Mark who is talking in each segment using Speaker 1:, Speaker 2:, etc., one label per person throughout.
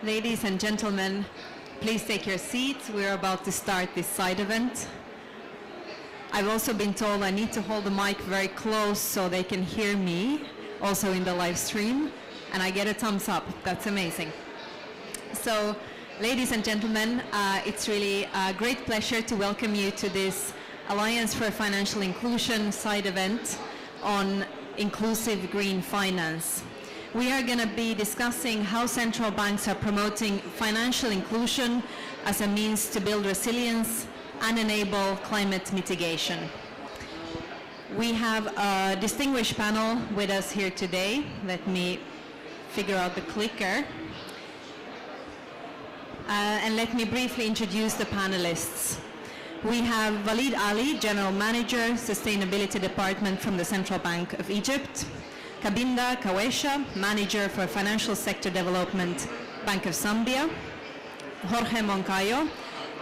Speaker 1: Ladies and gentlemen, please take your seats. We're about to start this side event. I've also been told I need to hold the mic very close so they can hear me, also in the live stream, and I get a thumbs up. That's amazing. So, ladies and gentlemen, it's really a great pleasure to welcome you to this Alliance for Financial Inclusion side event on inclusive green finance. We are going to be discussing how central banks are promoting financial inclusion as a means to build resilience and enable climate mitigation. We have a distinguished panel with us here today. Let me figure out the clicker. And let me briefly introduce the panelists. We have Walid Ali, General Manager, Sustainability Department from the Central Bank of Egypt. Kabinda Kawesha, Manager for Financial Sector Development, Bank of Zambia. Jorge Moncayo,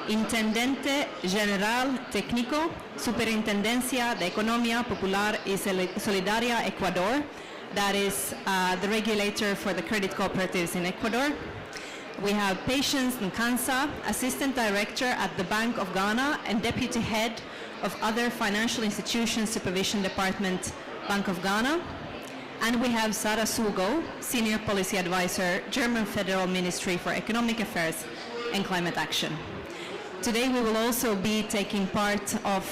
Speaker 1: Intendente General Técnico, Superintendencia de Economía Popular y Solidaria, Ecuador. That is the regulator for the credit cooperatives in Ecuador. We have Patience Nkansa, Assistant Director at the Bank of Ghana and Deputy Head of Other Financial Institutions Supervision Department, Bank of Ghana. And we have Sara Sugo, Senior Policy Advisor, German Federal Ministry for Economic Affairs and Climate Action. Today we will also be taking part of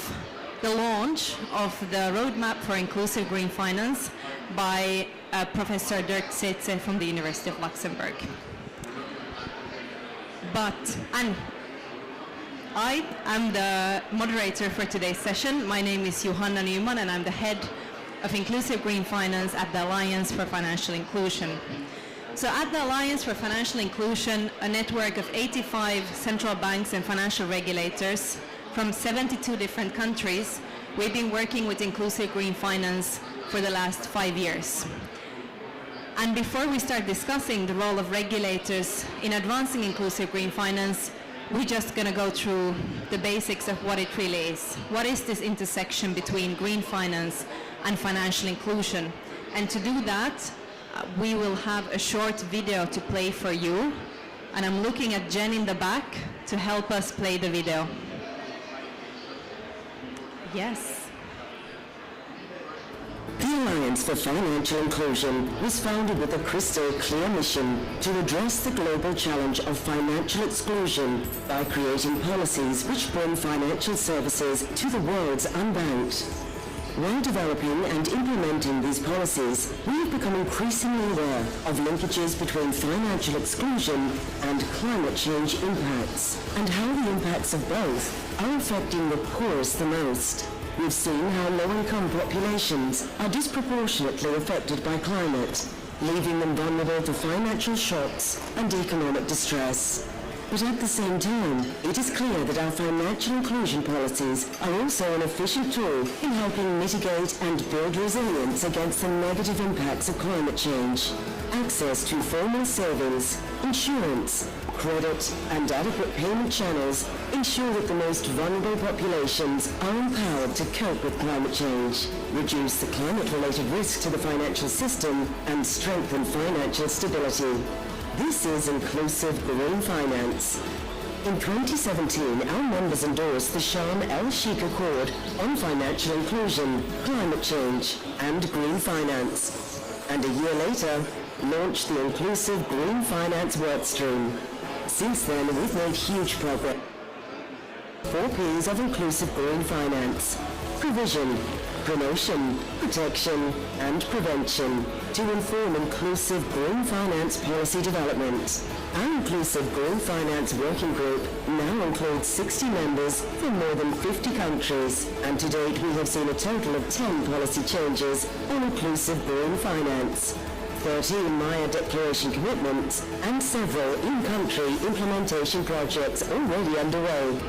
Speaker 1: the launch of the Roadmap for Inclusive Green Finance by Professor Dirk Zeetze from the University of Luxembourg. And I am the moderator for today's session. My name is Johanna Newman and I'm the head of Inclusive Green Finance at the Alliance for Financial Inclusion. So at the Alliance for Financial Inclusion, a network of 85 central banks and financial regulators from 72 different countries, we've been working with inclusive green finance for the last 5 years. And before we start discussing the role of regulators in advancing inclusive green finance, we're just going to go through the basics of what it really is. What is this intersection between green finance and financial inclusion? And to do that, we will have a short video to play for you. And I'm looking at Jen in the back to help us play the video. Yes.
Speaker 2: The Alliance for Financial Inclusion was founded with a crystal clear mission to address the global challenge of financial exclusion by creating policies which bring financial services to the world's unbanked. While developing and implementing these policies, we have become increasingly aware of linkages between financial exclusion and climate change impacts, and how the impacts of both are affecting the poorest the most. We've seen how low-income populations are disproportionately affected by climate, leaving them vulnerable to financial shocks and economic distress. But at the same time, it is clear that our financial inclusion policies are also an efficient tool in helping mitigate and build resilience against the negative impacts of climate change. Access to formal savings, insurance, credit, and adequate payment channels ensure that the most vulnerable populations are empowered to cope with climate change, reduce the climate-related risk to the financial system, and strengthen financial stability. This is inclusive green finance. In 2017, our members endorsed the Sharm el-Sheikh Accord on financial inclusion, climate change, and green finance. And a year later, launched the Inclusive Green Finance Workstream. Since then, we've made huge progress. 4 P's of inclusive green finance: provision, promotion, protection, and prevention to inform inclusive green finance policy development. Our Inclusive Green Finance Working Group now includes 60 members from more than 50 countries, and to date we have seen a total of 10 policy changes on inclusive green finance, 13 Maya Declaration commitments, and several in-country implementation projects already underway.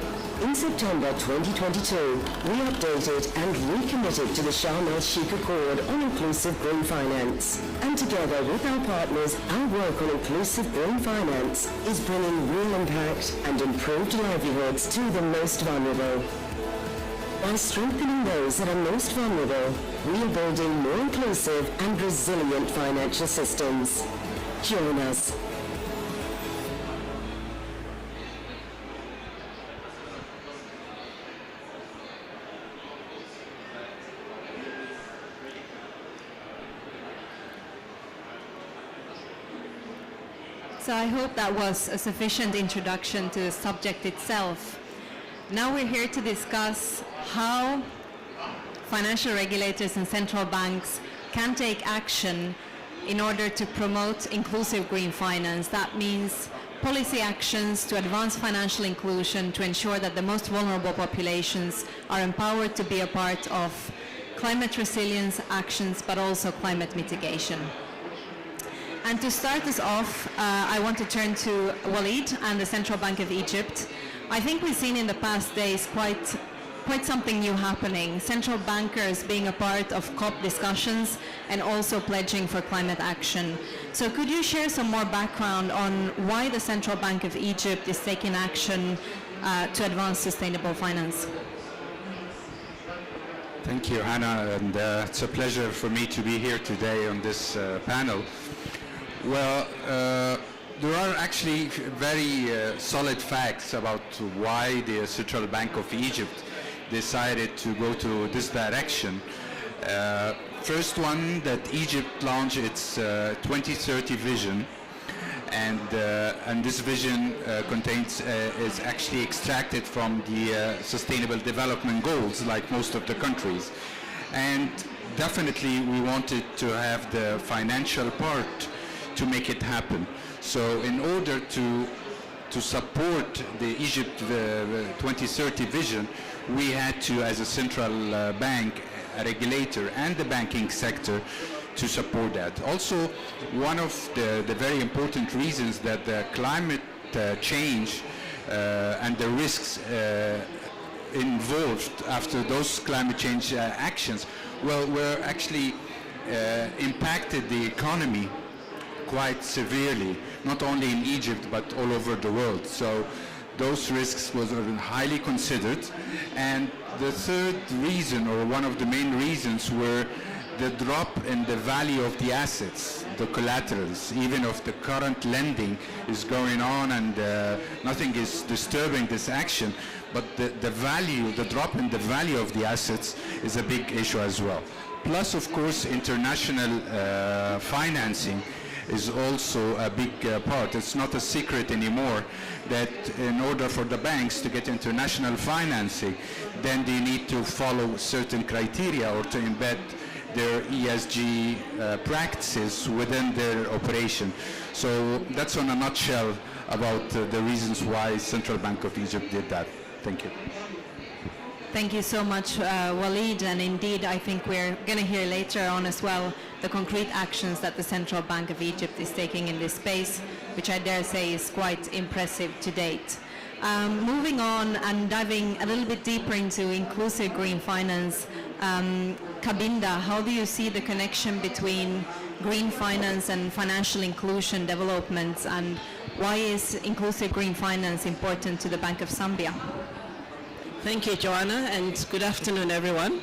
Speaker 2: In September 2022, we updated and recommitted to the Sharm el-Sheikh Accord on inclusive green finance. And together with our partners, our work on inclusive green finance is bringing real impact and improved livelihoods to the most vulnerable. By strengthening those that are most vulnerable, we are building more inclusive and resilient financial systems. Join us.
Speaker 1: So I hope that was a sufficient introduction to the subject itself. Now we're here to discuss how financial regulators and central banks can take action in order to promote inclusive green finance. That means policy actions to advance financial inclusion to ensure that the most vulnerable populations are empowered to be a part of climate resilience actions, but also climate mitigation. And to start us off, I want to turn to Walid and the Central Bank of Egypt. I think we've seen in the past days quite something new happening. Central bankers being a part of COP discussions and also pledging for climate action. So could you share some more background on why the Central Bank of Egypt is taking action to advance sustainable finance?
Speaker 3: Thank you, Hannah, and it's a pleasure for me to be here today on this panel. Well, there are actually very solid facts about why the Central Bank of Egypt decided to go to this direction. First one, that Egypt launched its 2030 vision, and this vision is actually extracted from the Sustainable Development Goals, like most of the countries. And definitely we wanted to have the financial part to make it happen. So in order to support the Egypt 2030 vision, we had to, as a central bank, a regulator, and the banking sector, to support that. Also, one of the very important reasons that the climate change and the risks involved after those climate change actions, well, were actually impacted the economy quite severely, not only in Egypt but all over the world. So those risks were highly considered. And the third reason, or one of the main reasons, were the drop in the value of the assets, the collaterals. Even if the current lending is going on and nothing is disturbing this action, but the drop in the value of the assets is a big issue as well. Plus, of course, international financing is also a big part. It's not a secret anymore that in order for the banks to get international financing, then they need to follow certain criteria or to embed their ESG practices within their operation. So that's in a nutshell about the reasons why Central Bank of Egypt did that. Thank you.
Speaker 1: Thank you so much, Walid, and indeed I think we're going to hear later on as well the concrete actions that the Central Bank of Egypt is taking in this space, which I dare say is quite impressive to date. Moving on and diving a little bit deeper into inclusive green finance, Kabinda, how do you see the connection between green finance and financial inclusion developments, and why is inclusive green finance important to the Bank of Zambia?
Speaker 4: Thank you, Joanna, and good afternoon, everyone.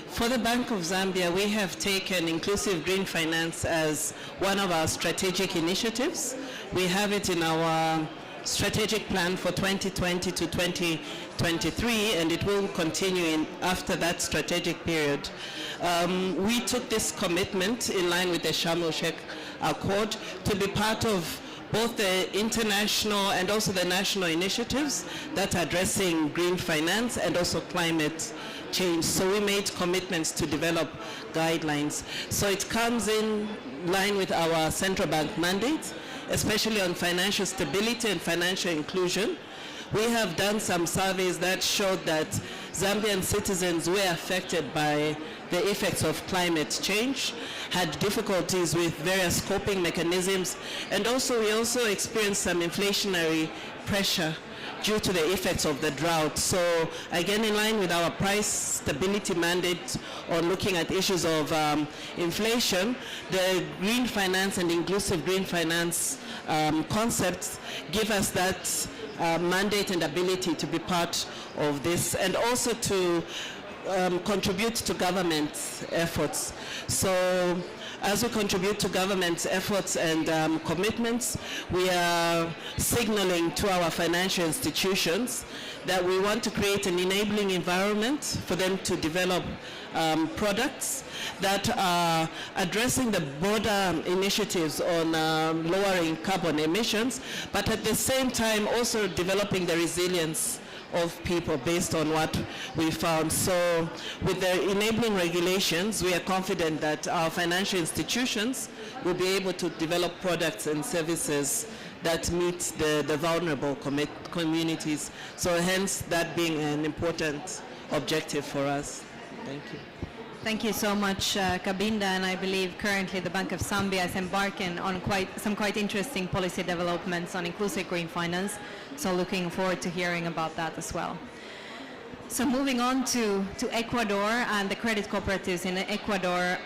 Speaker 4: For the Bank of Zambia, we have taken inclusive green finance as one of our strategic initiatives. We have it in our strategic plan for 2020 to 2023, and it will continue after that strategic period. We took this commitment in line with the Sharm el-Sheikh Accord to be part of both the international and also the national initiatives that are addressing green finance and also climate change. So we made commitments to develop guidelines. So it comes in line with our central bank mandate, especially on financial stability and financial inclusion. We have done some surveys that showed that Zambian citizens were affected by the effects of climate change, had difficulties with various coping mechanisms, and we also experienced some inflationary pressure due to the effects of the drought. So again, in line with our price stability mandate on looking at issues of inflation, the green finance and inclusive green finance concepts give us that mandate and ability to be part of this, and also to contribute to government efforts. So As we contribute to government's efforts and commitments, we are signaling to our financial institutions that we want to create an enabling environment for them to develop products that are addressing the broader initiatives on lowering carbon emissions, but at the same time also developing the resilience of people based on what we found. So with the enabling regulations, we are confident that our financial institutions will be able to develop products and services that meet the vulnerable communities. So hence that being an important objective for us. Thank you.
Speaker 1: Thank you so much, Kabinda, and I believe currently the Bank of Zambia is embarking on some quite interesting policy developments on inclusive green finance, so looking forward to hearing about that as well. So moving on to Ecuador and the credit cooperatives in Ecuador,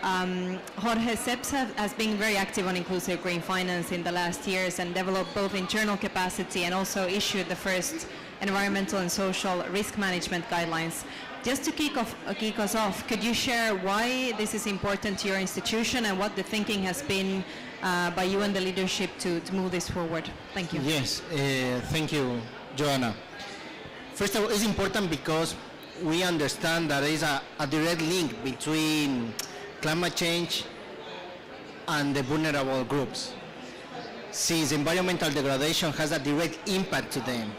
Speaker 1: Jorge Seps has been very active on inclusive green finance in the last years and developed both internal capacity and also issued the first environmental and social risk management guidelines. Just to kick us off, could you share why this is important to your institution and what the thinking has been by you and the leadership to move this forward? Thank you.
Speaker 5: Yes, thank you, Joanna. First of all, it's important because we understand that there is a direct link between climate change and the vulnerable groups, since environmental degradation has a direct impact to them,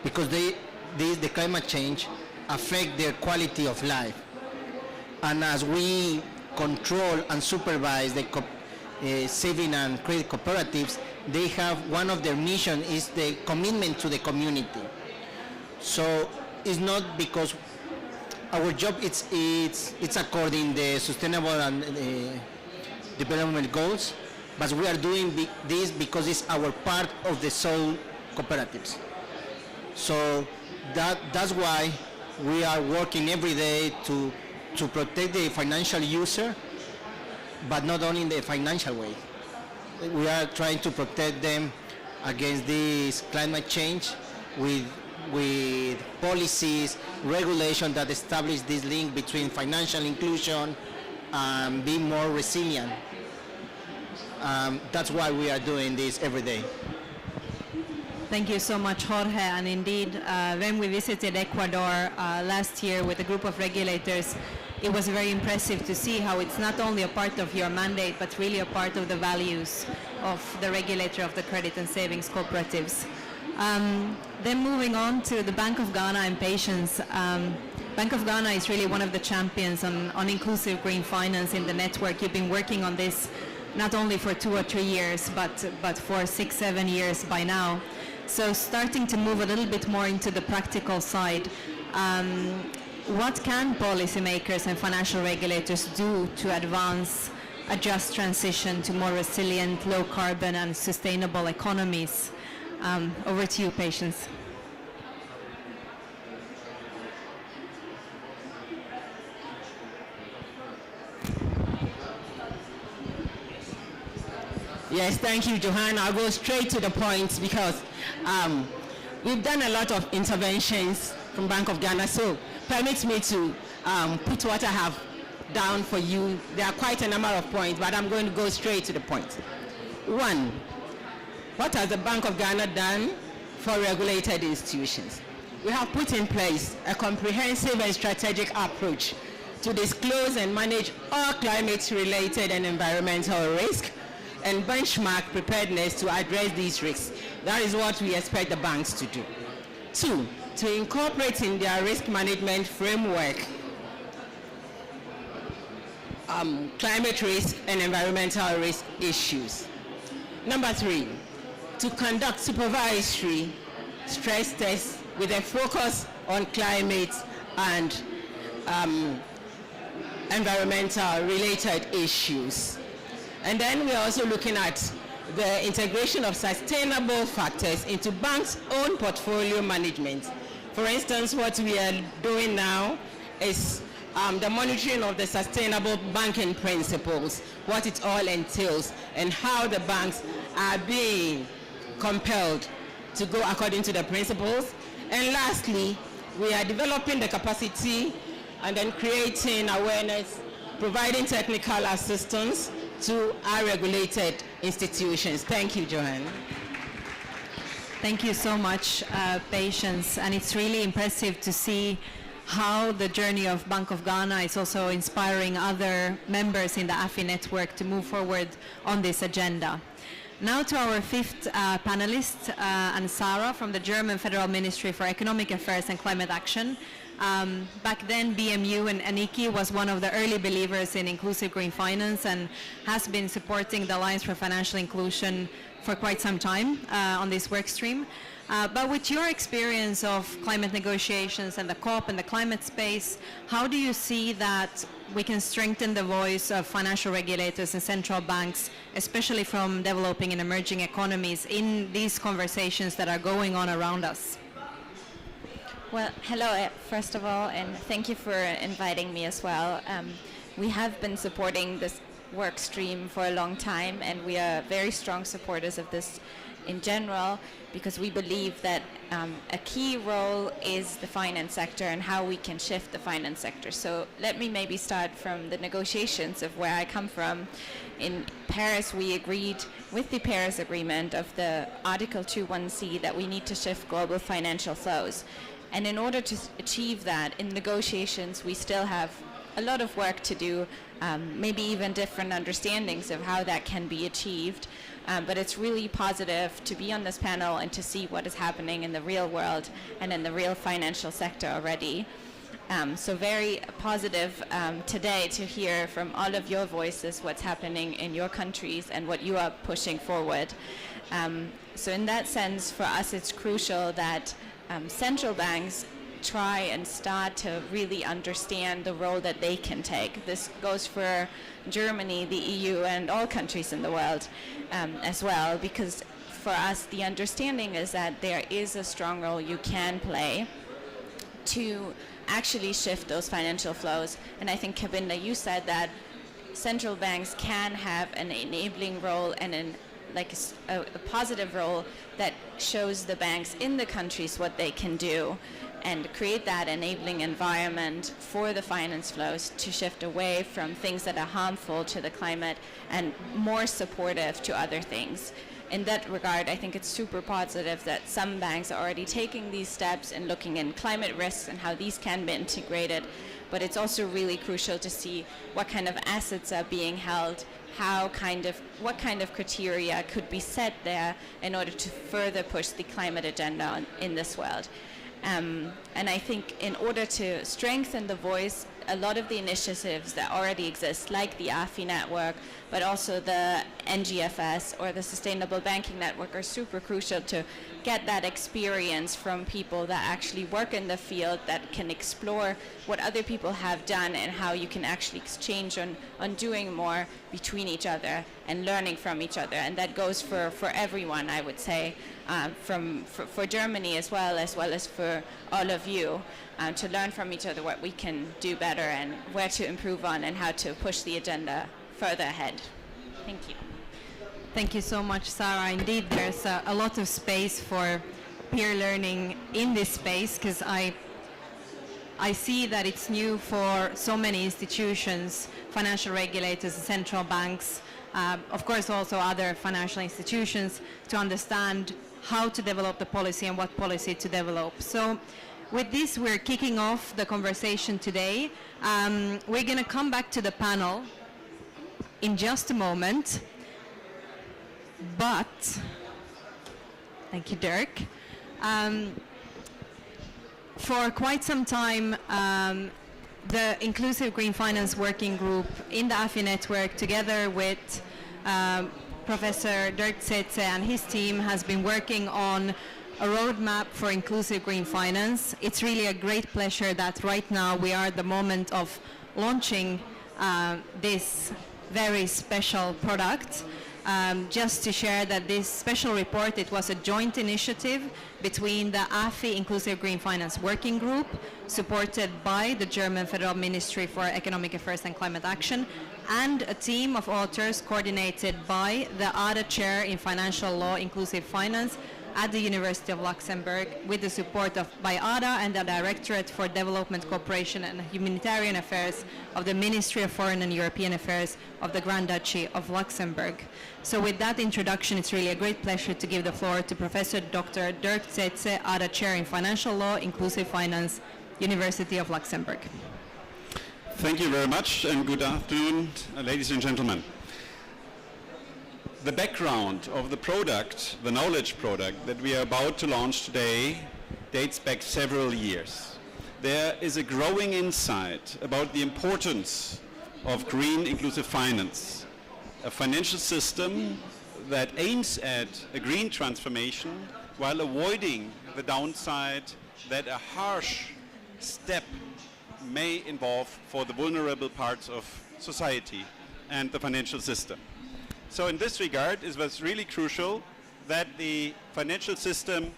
Speaker 5: because the climate change affect their quality of life. And as we control and supervise the saving and credit cooperatives, they have one of their mission is the commitment to the community. So it's not because our job it's according the sustainable and development goals, but we are doing this because it's our part of the soul cooperatives. So that's why we are working every day to protect the financial user, but not only in the financial way. We are trying to protect them against this climate change with policies, regulation that establish this link between financial inclusion and being more resilient. That's why we are doing this every day.
Speaker 1: Thank you so much, Jorge. And indeed, when we visited Ecuador last year with a group of regulators, it was very impressive to see how it's not only a part of your mandate, but really a part of the values of the regulator of the credit and savings cooperatives. Then moving on to the Bank of Ghana and Patience. Bank of Ghana is really one of the champions on inclusive green finance in the network. You've been working on this not only for 2 or 3 years, but for 6, 7 years by now. So starting to move a little bit more into the practical side, what can policymakers and financial regulators do to advance a just transition to more resilient, low carbon and sustainable economies? Over to you, Patience.
Speaker 6: Yes, thank you, Johanna. I'll go straight to the point because we've done a lot of interventions from Bank of Ghana, so permit me to put what I have down for you. There are quite a number of points, but I'm going to go straight to the point. 1, what has the Bank of Ghana done for regulated institutions? We have put in place a comprehensive and strategic approach to disclose and manage all climate-related and environmental risk and benchmark preparedness to address these risks. That is what we expect the banks to do. 2, to incorporate in their risk management framework climate risk and environmental risk issues. Number 3, to conduct supervisory stress tests with a focus on climate and environmental related issues. And then we are also looking at the integration of sustainable factors into banks' own portfolio management. For instance, what we are doing now is the monitoring of the sustainable banking principles, what it all entails, and how the banks are being compelled to go according to the principles. And lastly, we are developing the capacity and then creating awareness, providing technical assistance to our regulated institutions. Thank you, Johan.
Speaker 1: Thank you so much, Patience. And it's really impressive to see how the journey of Bank of Ghana is also inspiring other members in the AFI network to move forward on this agenda. Now to our fifth panelist, and Sarah from the German Federal Ministry for Economic Affairs and Climate Action. Back then, BMU and Aniki was one of the early believers in inclusive green finance and has been supporting the Alliance for Financial Inclusion for quite some time on this work stream. But with your experience of climate negotiations and the COP and the climate space, how do you see that we can strengthen the voice of financial regulators and central banks, especially from developing and emerging economies, in these conversations that are going on around us?
Speaker 7: Well, hello, first of all, and thank you for inviting me as well. We have been supporting this work stream for a long time, and we are very strong supporters of this in general, because we believe that a key role is the finance sector and how we can shift the finance sector. So let me maybe start from the negotiations of where I come from. In Paris, we agreed with the Paris Agreement of the Article 2.1c that we need to shift global financial flows. And in order to achieve that, in negotiations, we still have a lot of work to do, maybe even different understandings of how that can be achieved. But it's really positive to be on this panel and to see what is happening in the real world and in the real financial sector already. So very positive today to hear from all of your voices what's happening in your countries and what you are pushing forward. So in that sense, for us, it's crucial that central banks try and start to really understand the role that they can take. This goes for Germany, the EU, and all countries in the world as well, because for us the understanding is that there is a strong role you can play to actually shift those financial flows. And I think, Kabinda, you said that central banks can have an enabling role and a positive role that shows the banks in the countries what they can do and create that enabling environment for the finance flows to shift away from things that are harmful to the climate and more supportive to other things. In that regard, I think it's super positive that some banks are already taking these steps and looking in climate risks and how these can be integrated. But it's also really crucial to see what kind of assets are being held, what kind of criteria could be set there in order to further push the climate agenda in this world. And I think in order to strengthen the voice, a lot of the initiatives that already exist, like the AFI network, but also the NGFS or the Sustainable Banking Network, are super crucial to get that experience from people that actually work in the field, that can explore what other people have done and how you can actually exchange on doing more between each other and learning from each other. And that goes for everyone, I would say, for Germany as well as for all of you, to learn from each other what we can do better and where to improve on and how to push the agenda further ahead. Thank you.
Speaker 1: Thank you so much, Sarah. Indeed, there's a lot of space for peer learning in this space, because I see that it's new for so many institutions, financial regulators, central banks, of course also other financial institutions, to understand how to develop the policy and what policy to develop. So with this, we're kicking off the conversation today. We're going to come back to the panel in just a moment. But, thank you, Dirk. For quite some time, the Inclusive Green Finance Working Group in the AFI network, together with Professor Dirk Zetse and his team, has been working on a roadmap for inclusive green finance. It's really a great pleasure that right now we are at the moment of launching this very special product. Just to share that this special report, it was a joint initiative between the AFI Inclusive Green Finance Working Group, supported by the German Federal Ministry for Economic Affairs and Climate Action, and a team of authors coordinated by the ADA Chair in Financial Law, Inclusive Finance, at the University of Luxembourg with the support of BIADA and the Directorate for Development Cooperation and Humanitarian Affairs of the Ministry of Foreign and European Affairs of the Grand Duchy of Luxembourg. So with that introduction, it's really a great pleasure to give the floor to Professor Dr. Dirk Zetze, ADA Chair in Financial Law, Inclusive Finance, University of Luxembourg.
Speaker 8: Thank you very much, and good afternoon, ladies and gentlemen. The background of the product, the knowledge product that we are about to launch today, dates back several years. There is a growing insight about the importance of green inclusive finance, a financial system that aims at a green transformation while avoiding the downside that a harsh step may involve for the vulnerable parts of society and the financial system. So in this regard, it was really crucial that the financial system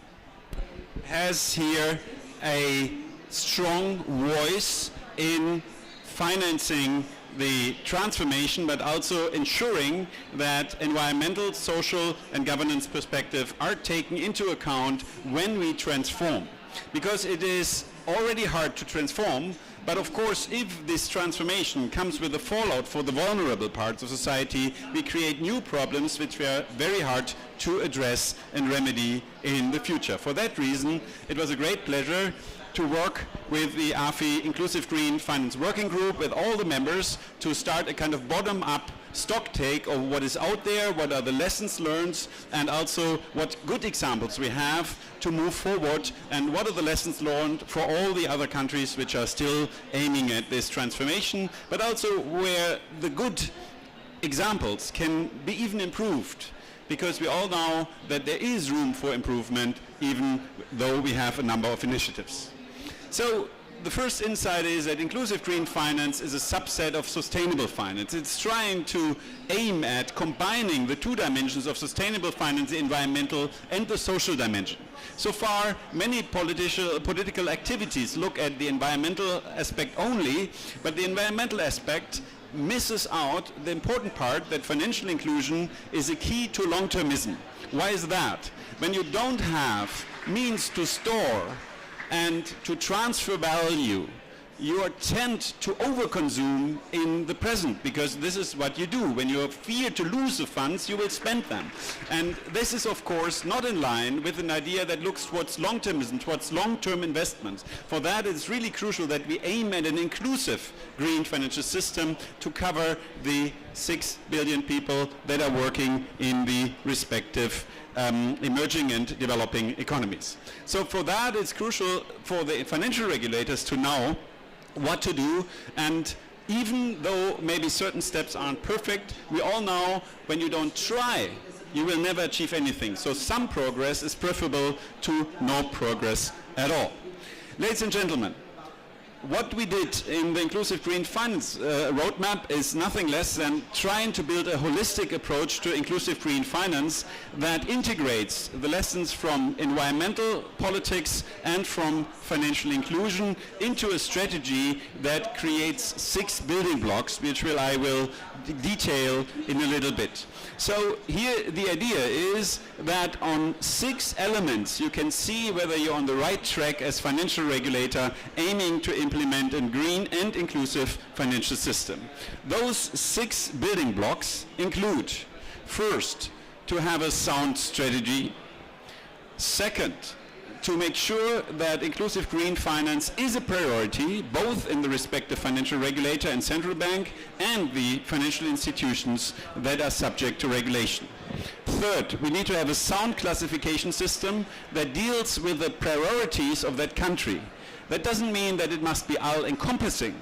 Speaker 8: has here a strong voice in financing the transformation, but also ensuring that environmental, social, and governance perspective are taken into account when we transform. Because it is already hard to transform, but of course, if this transformation comes with a fallout for the vulnerable parts of society, we create new problems which are very hard to address and remedy in the future. For that reason, it was a great pleasure to work with the AFI Inclusive Green Finance Working Group, with all the members, to start a kind of bottom-up stock take of what is out there, what are the lessons learned, and also what good examples we have to move forward, and what are the lessons learned for all the other countries which are still aiming at this transformation, but also where the good examples can be even improved, because we all know that there is room for improvement even though we have a number of initiatives. So the first insight is that inclusive green finance is a subset of sustainable finance. It's trying to aim at combining the two dimensions of sustainable finance, the environmental and the social dimension. So far, many political activities look at the environmental aspect only, but the environmental aspect misses out the important part that financial inclusion is a key to long-termism. Why is that? When you don't have means to store and to transfer value, you tend to overconsume in the present, because this is what you do. When you fear to lose the funds, you will spend them. And this is, of course, not in line with an idea that looks towards long-termism, towards long-term investments. For that, it's really crucial that we aim at an inclusive green financial system to cover the 6 billion people that are working in the respective emerging and developing economies. So for that, it's crucial for the financial regulators to know what to do, and even though maybe certain steps aren't perfect, we all know when you don't try, you will never achieve anything. So some progress is preferable to no progress at all. Ladies and gentlemen, what we did in the Inclusive Green Finance roadmap is nothing less than trying to build a holistic approach to inclusive green finance that integrates the lessons from environmental politics and from financial inclusion into a strategy that creates 6 building blocks, which I will detail in a little bit. So here the idea is that on 6 elements you can see whether you're on the right track as financial regulator aiming to implement a green and inclusive financial system. Those 6 building blocks include, first, to have a sound strategy. Second, to make sure that inclusive green finance is a priority, both in the respective financial regulator and central bank and the financial institutions that are subject to regulation. Third, we need to have a sound classification system that deals with the priorities of that country. That doesn't mean that it must be all-encompassing,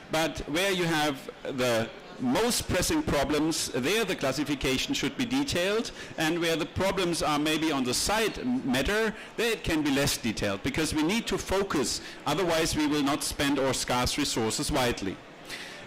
Speaker 8: but where you have the most pressing problems, there the classification should be detailed, and where the problems are maybe on the side matter, there it can be less detailed, because we need to focus, otherwise we will not spend our scarce resources wisely.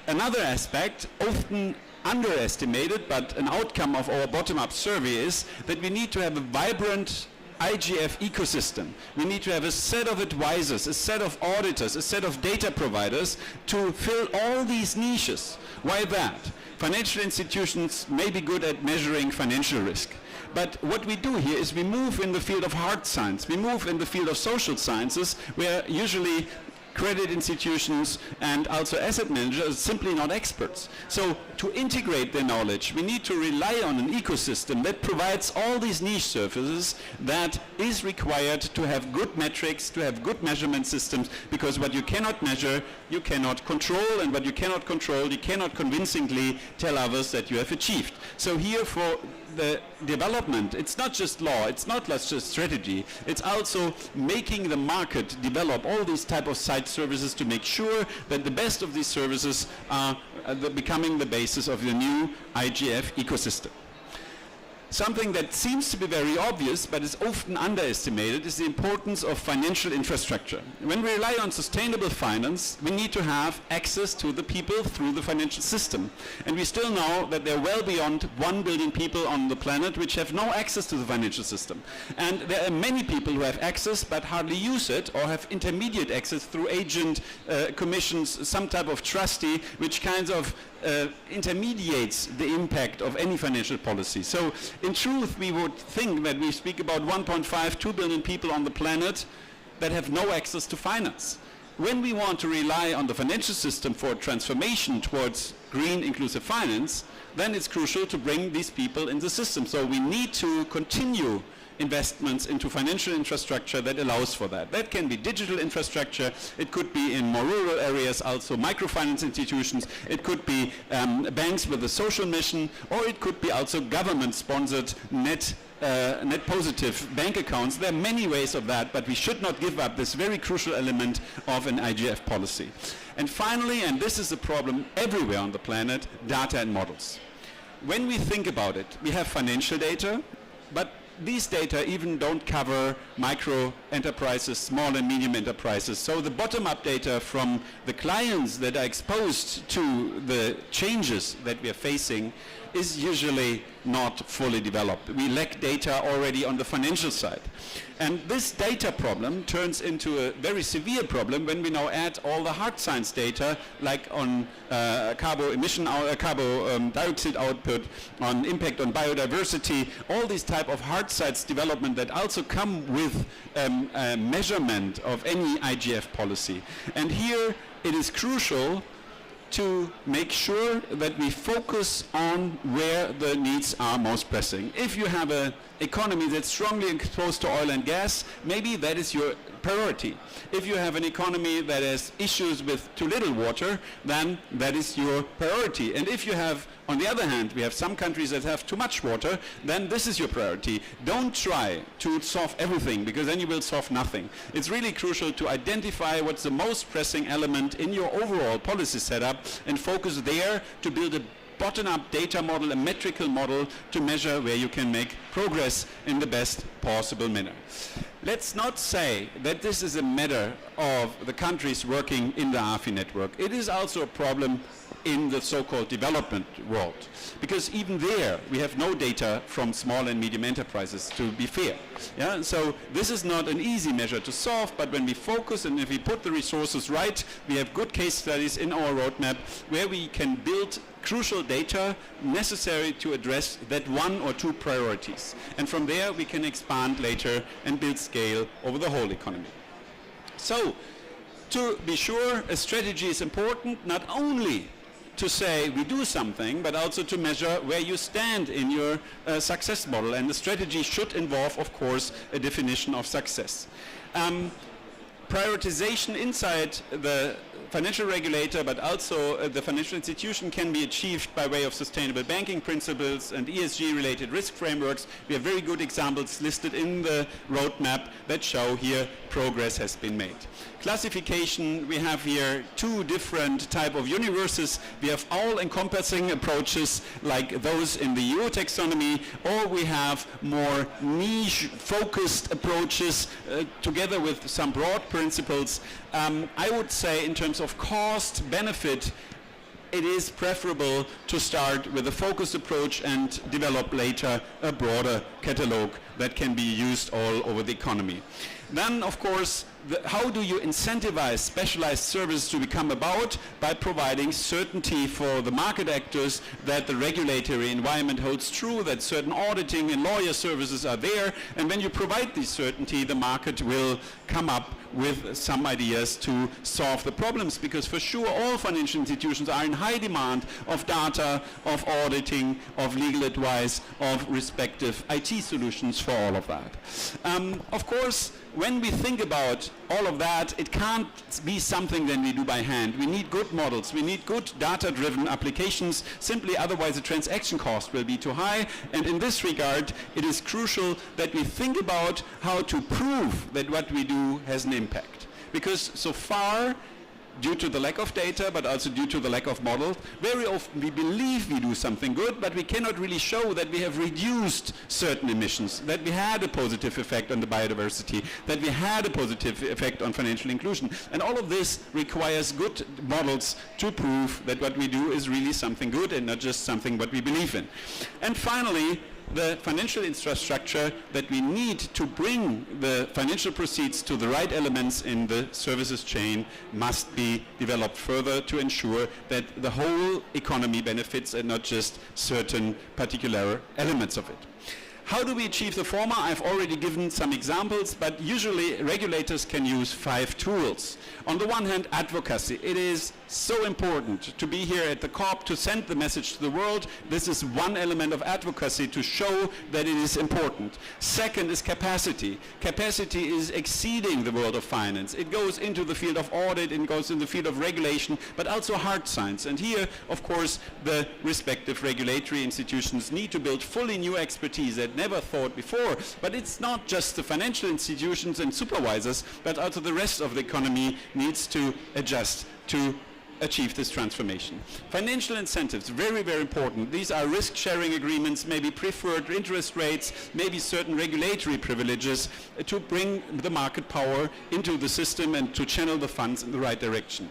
Speaker 8: Another aspect, often underestimated, but an outcome of our bottom-up survey, is that we need to have a vibrant IGF ecosystem. We need to have a set of advisors, a set of auditors, a set of data providers to fill all these niches. Why that? financial institutions may be good at measuring financial risk. But what we do here is we move in the field of hard science. We move in the field of social sciences, where usually credit institutions and also asset managers are simply not experts. So to integrate their knowledge, we need to rely on an ecosystem that provides all these niche services that is required to have good metrics, to have good measurement systems, because what you cannot measure, you cannot control, and what you cannot control, you cannot convincingly tell others that you have achieved. So here for the development, it's not just law, it's not just strategy, it's also making the market develop all these type of side services to make sure that the best of these services are becoming the basis of the new IGF ecosystem. Something that seems to be very obvious but is often underestimated is the importance of financial infrastructure. When we rely on sustainable finance, we need to have access to the people through the financial system. And we still know that there are well beyond 1 billion people on the planet which have no access to the financial system. And there are many people who have access but hardly use it, or have intermediate access through agent commissions, some type of trustee, which kinds of intermediates the impact of any financial policy. So in truth, we would think that we speak about 1.5, 2 billion people on the planet that have no access to finance. When we want to rely on the financial system for transformation towards green inclusive finance, then it's crucial to bring these people in the system. So we need to continue investments into financial infrastructure that allows for that. That can be digital infrastructure, it could be in more rural areas, also microfinance institutions, it could be banks with a social mission, or it could be also government-sponsored net positive bank accounts. There are many ways of that, but we should not give up this very crucial element of an IGF policy. And finally, and this is a problem everywhere on the planet, data and models. When we think about it, we have financial data, but these data even don't cover micro enterprises, small and medium enterprises. So the bottom-up data from the clients that are exposed to the changes that we are facing is usually not fully developed. We lack data already on the financial side. And this data problem turns into a very severe problem when we now add all the hard science data, like on carbon dioxide output, on impact on biodiversity, all these type of hard science development that also come with measurement of any IGF policy. And here it is crucial to make sure that we focus on where the needs are most pressing. If you have an economy that's strongly exposed to oil and gas, maybe that is your priority. If you have an economy that has issues with too little water, then that is your priority. And if you have, on the other hand, we have some countries that have too much water, then this is your priority. Don't try to solve everything, because then you will solve nothing. It's really crucial to identify what's the most pressing element in your overall policy setup and focus there to build a bottom-up data model, a metrical model to measure where you can make progress in the best possible manner. Let's not say that this is a matter of the countries working in the AFI network. It is also a problem in the so-called development world, because even there we have no data from small and medium enterprises, to be fair. Yeah? So this is not an easy measure to solve, but when we focus and if we put the resources right, we have good case studies in our roadmap where we can build crucial data necessary to address that one or two priorities. And from there we can expand later and build scale over the whole economy. So, to be sure, a strategy is important, not only to say we do something, but also to measure where you stand in your success model. And the strategy should involve, of course, a definition of success. Prioritization inside the financial regulator, but also the financial institution, can be achieved by way of sustainable banking principles and ESG-related risk frameworks. We have very good examples listed in the roadmap that show here progress has been made. Classification, we have here two different type of universes. We have all-encompassing approaches like those in the EU taxonomy, or we have more niche-focused approaches together with some broad principles. I would say in terms of cost, benefit, it is preferable to start with a focused approach and develop later a broader catalog that can be used all over the economy. Then, of course, how do you incentivize specialized services to become about? By providing certainty for the market actors that the regulatory environment holds true, that certain auditing and lawyer services are there, and when you provide this certainty, the market will come up with some ideas to solve the problems, because for sure all financial institutions are in high demand of data, of auditing, of legal advice, of respective IT solutions for all of that. Of course, when we think about all of that, it can't be something that we do by hand. We need good models. We need good data-driven applications. Simply, otherwise the transaction cost will be too high. And in this regard, it is crucial that we think about how to prove that what we do has an impact. Because so far, due to the lack of data, but also due to the lack of models, very often we believe we do something good, but we cannot really show that we have reduced certain emissions, that we had a positive effect on the biodiversity, that we had a positive effect on financial inclusion. And all of this requires good models to prove that what we do is really something good and not just something what we believe in. And finally, the financial infrastructure that we need to bring the financial proceeds to the right elements in the services chain must be developed further to ensure that the whole economy benefits and not just certain particular elements of it. How do we achieve the former? I've already given some examples, but usually regulators can use 5 tools. On the one hand, advocacy. It is so important to be here at the COP to send the message to the world. This is one element of advocacy to show that it is important. Second is capacity. Capacity is exceeding the world of finance. It goes into the field of audit, it goes in the field of regulation, but also hard science. And here, of course, the respective regulatory institutions need to build fully new expertise that never thought before. But it's not just the financial institutions and supervisors, but also the rest of the economy needs to adjust to achieve this transformation. Financial incentives, very, very important. These are risk-sharing agreements, maybe preferred interest rates, maybe certain regulatory privileges to bring the market power into the system and to channel the funds in the right direction.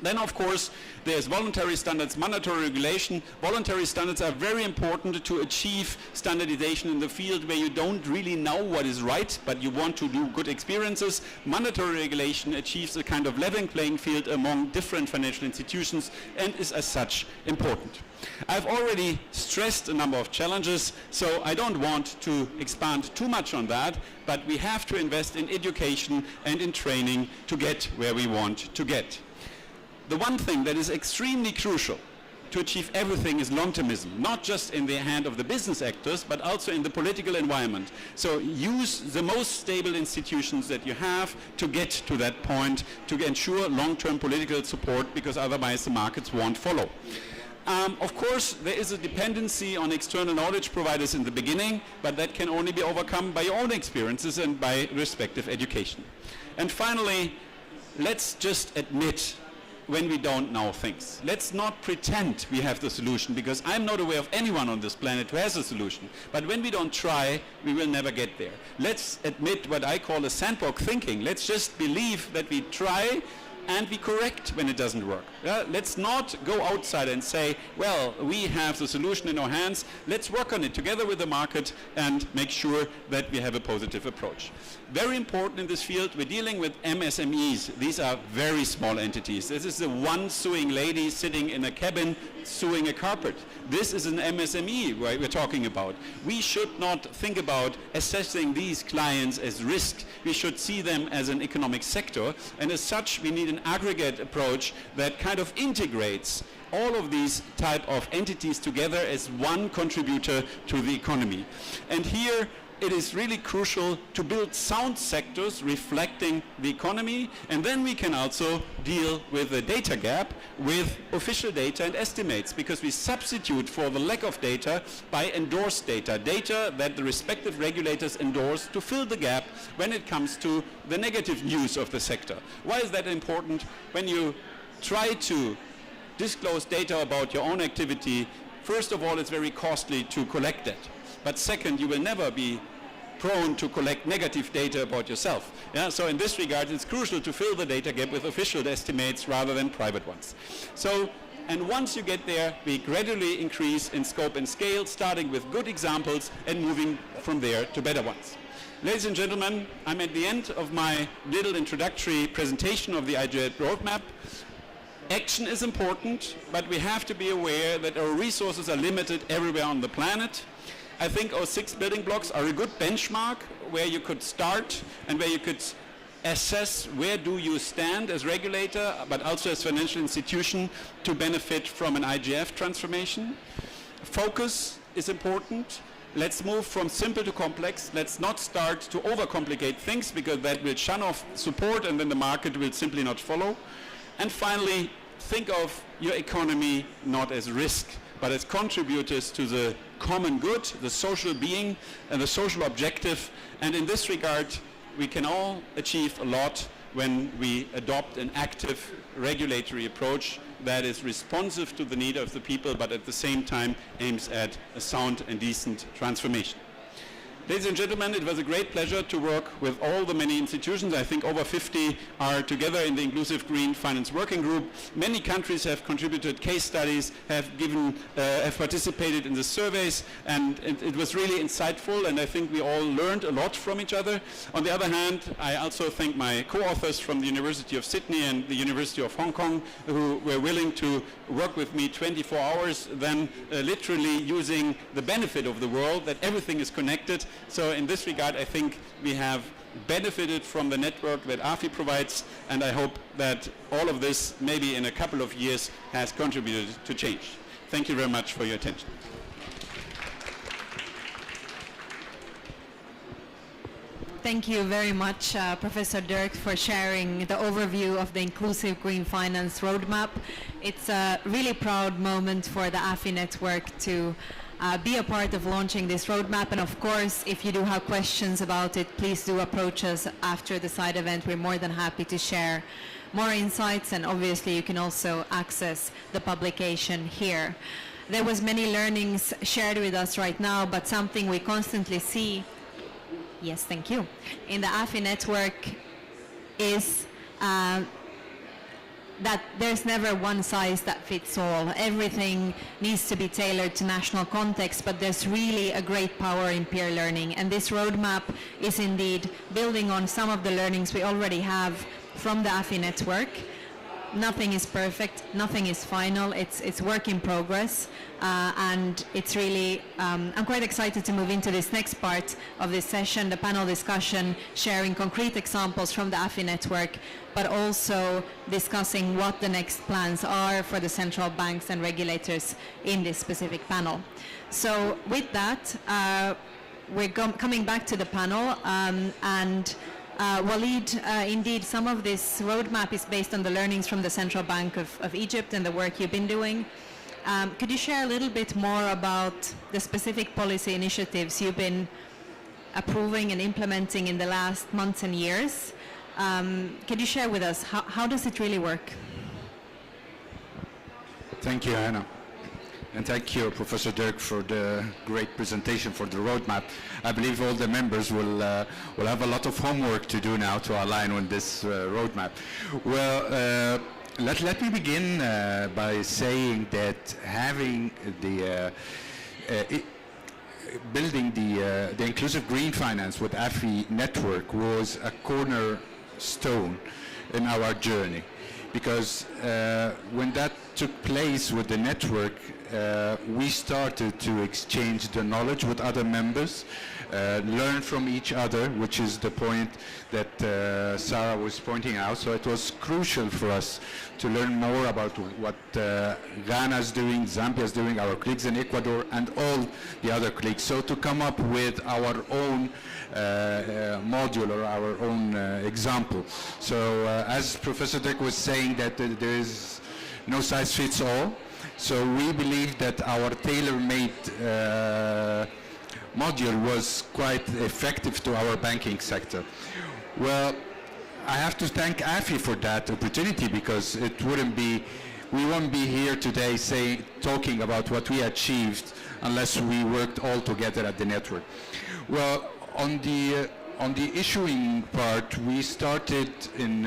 Speaker 8: Then, of course, there's voluntary standards, mandatory regulation. Voluntary standards are very important to achieve standardization in the field where you don't really know what is right, but you want to do good experiences. Mandatory regulation achieves a kind of leveling playing field among different financial institutions and is as such important. I've already stressed a number of challenges, so I don't want to expand too much on that, but we have to invest in education and in training to get where we want to get. The one thing that is extremely crucial to achieve everything is long-termism, not just in the hand of the business actors, but also in the political environment. So use the most stable institutions that you have to get to that point, to ensure long-term political support, because otherwise the markets won't follow. Of course, there is a dependency on external knowledge providers in the beginning, but that can only be overcome by your own experiences and by respective education. And finally, let's just admit when we don't know things. Let's not pretend we have the solution, because I'm not aware of anyone on this planet who has a solution. But when we don't try, we will never get there. Let's admit what I call a sandbox thinking. Let's just believe that we try and we correct when it doesn't work. Let's not go outside and say, well, we have the solution in our hands. Let's work on it together with the market and make sure that we have a positive approach. Very important in this field, we're dealing with MSMEs. These are very small entities. This is the one suing lady sitting in a cabin suing a carpet. This is an MSME we're talking about. We should not think about assessing these clients as risk. We should see them as an economic sector, and as such we need an aggregate approach that kind of integrates all of these type of entities together as one contributor to the economy. And here it is really crucial to build sound sectors reflecting the economy, and then we can also deal with the data gap with official data and estimates, because we substitute for the lack of data by endorsed data, data that the respective regulators endorse to fill the gap when it comes to the negative news of the sector. Why is that important? When you try to disclose data about your own activity, first of all, it's very costly to collect it. But second, you will never be prone to collect negative data about yourself. So in this regard, it's crucial to fill the data gap with official estimates rather than private ones. So And once you get there, we gradually increase in scope and scale, starting with good examples and moving from there to better ones. Ladies and gentlemen, I'm at the end of my little introductory presentation of the IGF roadmap. Action is important, but we have to be aware that our resources are limited everywhere on the planet. I think our 6 building blocks are a good benchmark where you could start and where you could assess where do you stand as regulator, but also as financial institution to benefit from an IGF transformation. Focus is important. Let's move from simple to complex. Let's not start to overcomplicate things because that will shun off support and then the market will simply not follow. And finally, think of your economy not as risk, but as contributors to the common good, the social being, and the social objective. And in this regard, we can all achieve a lot when we adopt an active regulatory approach that is responsive to the need of the people, but at the same time aims at a sound and decent transformation. Ladies and gentlemen, it was a great pleasure to work with all the many institutions. I think over 50 are together in the Inclusive Green Finance Working Group. Many countries have contributed case studies, have participated in the surveys, and it was really insightful, and I think we all learned a lot from each other. On the other hand, I also thank my co-authors from the University of Sydney and the University of Hong Kong who were willing to work with me 24 hours, then literally using the benefit of the world that everything is connected. So in this regard, I think we have benefited from the network that AFI provides, and I hope that all of this, maybe in a couple of years, has contributed to change. Thank you very much for your attention.
Speaker 1: Thank you very much, Professor Dirk, for sharing the overview of the Inclusive Green Finance Roadmap. It's a really proud moment for the AFI network to be a part of launching this roadmap. And of course, if you do have questions about it, please do approach us after the side event. We're more than happy to share more insights, and obviously you can also access the publication here. There was many learnings shared with us right now, but something we constantly see, yes, thank you, in the AFI network is that there's never one size that fits all. Everything needs to be tailored to national context, but there's really a great power in peer learning. And this roadmap is indeed building on some of the learnings we already have from the AFI network. Nothing is perfect, nothing is final, it's work in progress, and it's really, I'm quite excited to move into this next part of this session, the panel discussion, sharing concrete examples from the AFI network, but also discussing what the next plans are for the central banks and regulators in this specific panel. So with that, we're coming back to the panel, and Walid, indeed, some of this roadmap is based on the learnings from the Central Bank of Egypt and the work you've been doing. Could you share a little bit more about the specific policy initiatives you've been approving and implementing in the last months and years? Could you share with us, how does it really work?
Speaker 3: Thank you, Anna. And thank you, Professor Dirk, for the great presentation for the roadmap. I believe all the members will have a lot of homework to do now to align on this roadmap. Well, let me begin by saying that having the building the inclusive green finance with AFI network was a cornerstone in our journey, because when that took place with the network, we started to exchange the knowledge with other members, learn from each other, which is the point that Sarah was pointing out. So it was crucial for us to learn more about what Ghana is doing, Zambia is doing, our colleagues in Ecuador, and all the other colleagues. So to come up with our own module or our own example. So as Professor Dirk was saying, that there is no size fits all. So we believe that our tailor-made module was quite effective to our banking sector. Well, I have to thank AFI for that opportunity, because it wouldn't be, we won't be here today talking about what we achieved unless we worked all together at the network. Well, on the On the issuing part, we started in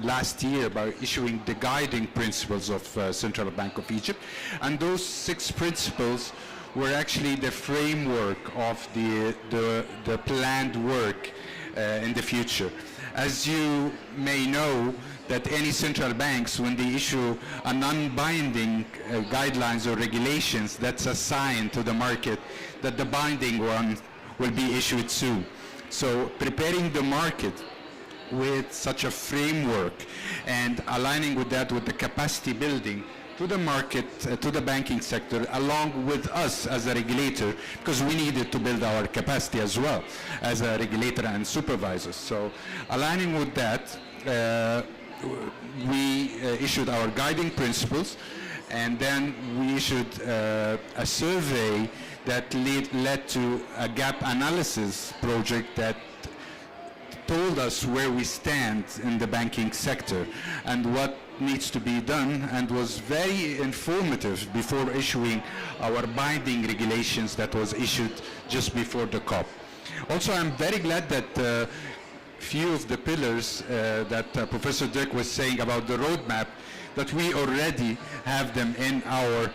Speaker 3: last year by issuing the guiding principles of Central Bank of Egypt, and those 6 principles were actually the framework of the planned work in the future. As you may know, that any central banks, when they issue a non-binding guidelines or regulations, that's a sign to the market that the binding one will be issued soon. So preparing the market with such a framework and aligning with that with the capacity building to the market, to the banking sector, along with us as a regulator, because we needed to build our capacity as well as a regulator and supervisors. So aligning with that, we issued our guiding principles, and then we issued a survey that led to a gap analysis project that told us where we stand in the banking sector and what needs to be done, and was very informative before issuing our binding regulations that was issued just before the COP. Also, I'm very glad that few of the pillars that Professor Dirk was saying about the roadmap, that we already have them in our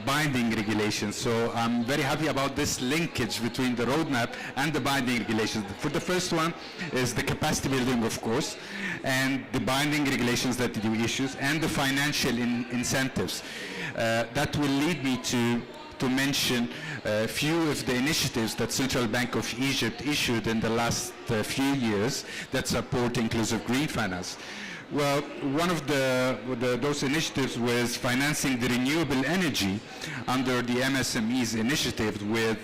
Speaker 3: binding regulations. So I'm very happy about this linkage between the roadmap and the binding regulations. For the first one is the capacity building, of course, and the binding regulations that we issue, and the financial incentives. That will lead me to mention a few of the initiatives that Central Bank of Egypt issued in the last few years that support inclusive green finance. Well, one of those initiatives was financing the renewable energy under the MSMEs initiative with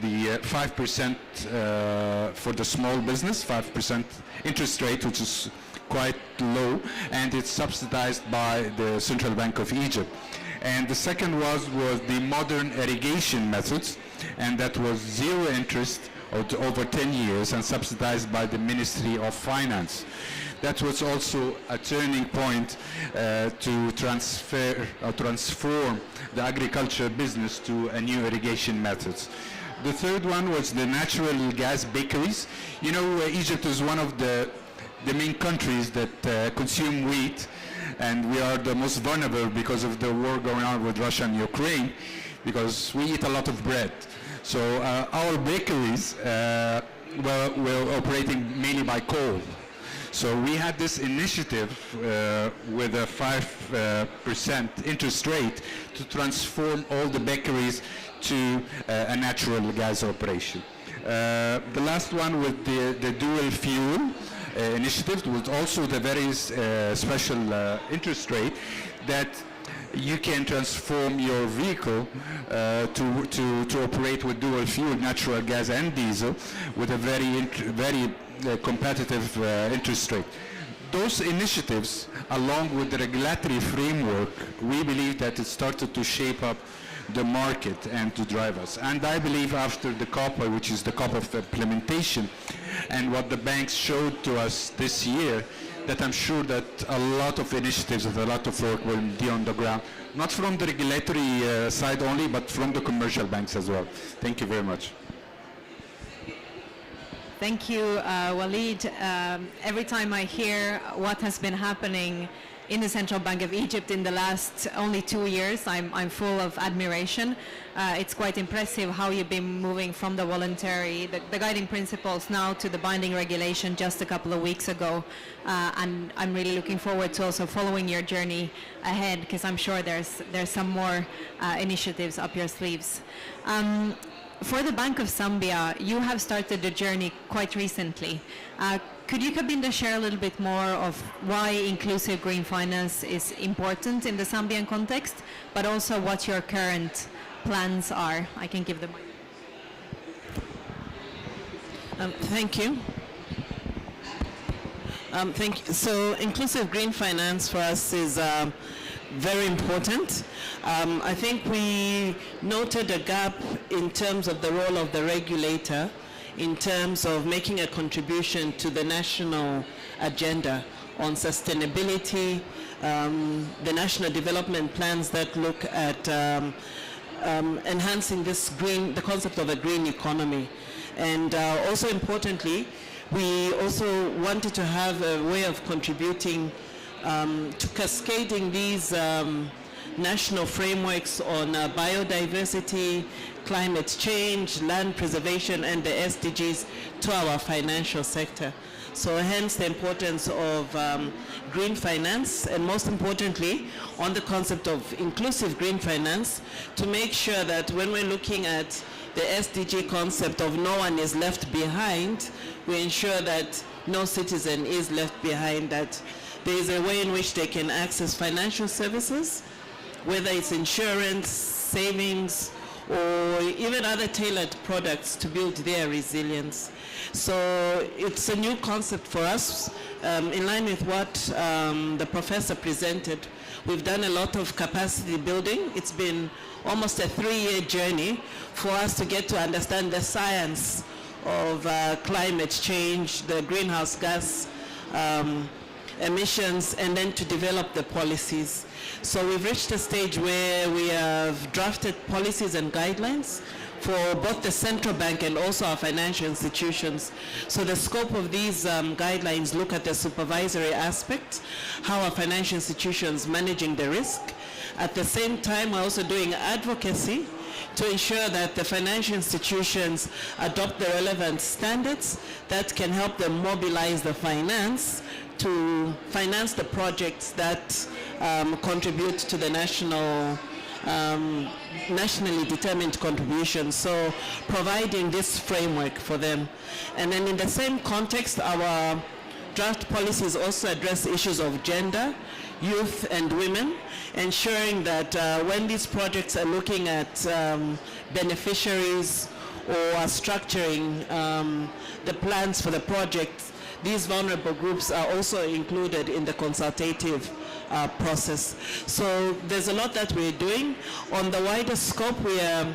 Speaker 3: the 5% for the small business, 5% interest rate, which is quite low, and it's subsidized by the Central Bank of Egypt. And the second was the modern irrigation methods, and that was zero interest over 10 years and subsidized by the Ministry of Finance. That was also a turning point to transform the agriculture business to a new irrigation methods. The third one was the natural gas bakeries. You know, Egypt is one of the main countries that consume wheat, and we are the most vulnerable because of the war going on with Russia and Ukraine, because we eat a lot of bread. So our bakeries were operating mainly by coal. So we had this initiative with a 5% interest rate to transform all the bakeries to a natural gas operation. The last one with the dual fuel initiative was also the very special interest rate that you can transform your vehicle to operate with dual fuel, natural gas and diesel, with a very competitive interest rate. Those initiatives, along with the regulatory framework, we believe that it started to shape up the market and to drive us. And I believe after the COP, which is the COP of implementation, and what the banks showed to us this year, that I'm sure that a lot of initiatives and a lot of work will be on the ground, not from the regulatory side only, but from the commercial banks as well. Thank you very much.
Speaker 1: Thank you, Walid. Every time I hear what has been happening in the Central Bank of Egypt in the last only 2 years, I'm full of admiration. It's quite impressive how you've been moving from the voluntary, the guiding principles now to the binding regulation just a couple of weeks ago. And I'm really looking forward to also following your journey ahead, because I'm sure there's some more initiatives up your sleeves. For the Bank of Zambia, you have started the journey quite recently. Could you, Kabinda, share a little bit more of why inclusive green finance is important in the Zambian context, but also what your current plans are? I can give them.
Speaker 4: Thank you. Thank you. So inclusive green finance for us is very important. I think we noted a gap in terms of the role of the regulator in terms of making a contribution to the national agenda on sustainability, the national development plans that look at enhancing the concept of a green economy. And also importantly, we also wanted to have a way of contributing to cascading these national frameworks on biodiversity, climate change, land preservation, and the SDGs to our financial sector. So hence the importance of green finance, and most importantly, on the concept of inclusive green finance, to make sure that when we're looking at the SDG concept of no one is left behind, we ensure that no citizen is left behind, that there is a way in which they can access financial services, whether it's insurance, savings, or even other tailored products to build their resilience. So it's a new concept for us. In line with what the professor presented, we've done a lot of capacity building. It's been almost a 3-year journey for us to get to understand the science of climate change, the greenhouse gas emissions, and then to develop the policies. So we've reached a stage where we have drafted policies and guidelines for both the central bank and also our financial institutions. So the scope of these guidelines look at the supervisory aspect, how are financial institutions managing the risk. At the same time, we're also doing advocacy to ensure that the financial institutions adopt the relevant standards that can help them mobilize the finance to finance the projects that contribute to the nationally determined contributions. So providing this framework for them. And then in the same context, our draft policies also address issues of gender, youth, and women, ensuring that when these projects are looking at beneficiaries or are structuring the plans for the projects, these vulnerable groups are also included in the consultative process. So there's a lot that we're doing. On the wider scope, we are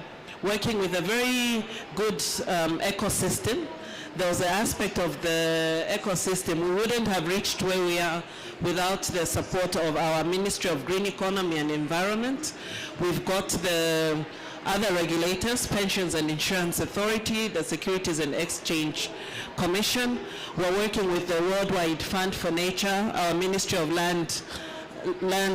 Speaker 4: working with a very good ecosystem. There was an aspect of the ecosystem. We wouldn't have reached where we are without the support of our Ministry of Green Economy and Environment. We've got the other regulators, Pensions and Insurance Authority, the Securities and Exchange Commission. We're working with the Worldwide Fund for Nature, our Ministry of Land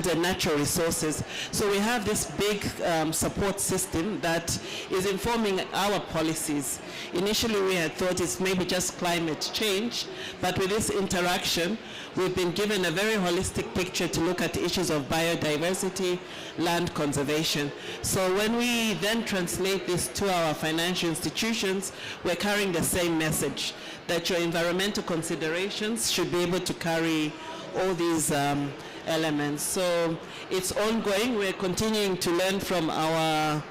Speaker 4: and Natural Resources. So we have this big support system that is informing our policies. Initially we had thought it's maybe just climate change, but with this interaction, we've been given a very holistic picture to look at issues of biodiversity, land conservation. So when we then translate this to our financial institutions, we're carrying the same message, that your environmental considerations should be able to carry all these elements. So it's ongoing. We're continuing to learn from our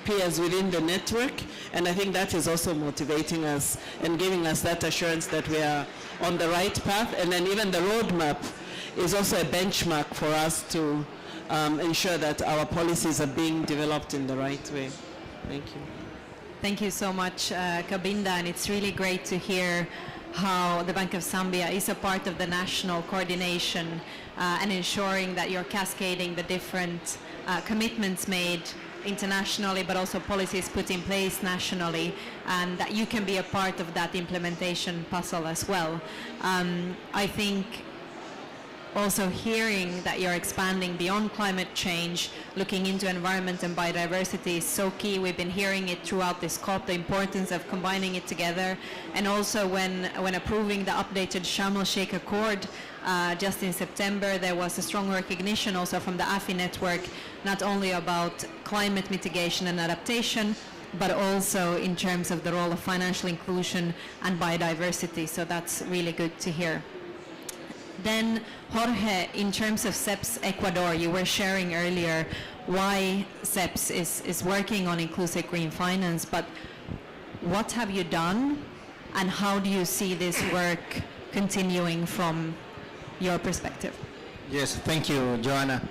Speaker 4: peers within the network, and I think that is also motivating us and giving us that assurance that we are on the right path. And then even the roadmap is also a benchmark for us to ensure that our policies are being developed in the right way. Thank you.
Speaker 1: Thank you so much, Kabinda, and it's really great to hear how the Bank of Zambia is a part of the national coordination and ensuring that you're cascading the different commitments made internationally, but also policies put in place nationally, and that you can be a part of that implementation puzzle as well. I think also hearing that you're expanding beyond climate change, looking into environment and biodiversity is so key. We've been hearing it throughout this COP, the importance of combining it together. And also when approving the updated Sharm el-Sheikh Accord just in September, there was a strong recognition also from the AFI network, not only about climate mitigation and adaptation, but also in terms of the role of financial inclusion and biodiversity. So that's really good to hear. Then, Jorge, in terms of CEPS Ecuador, you were sharing earlier why CEPS is working on inclusive green finance, but what have you done and how do you see this work continuing from your perspective?
Speaker 5: Yes, thank you, Joanna.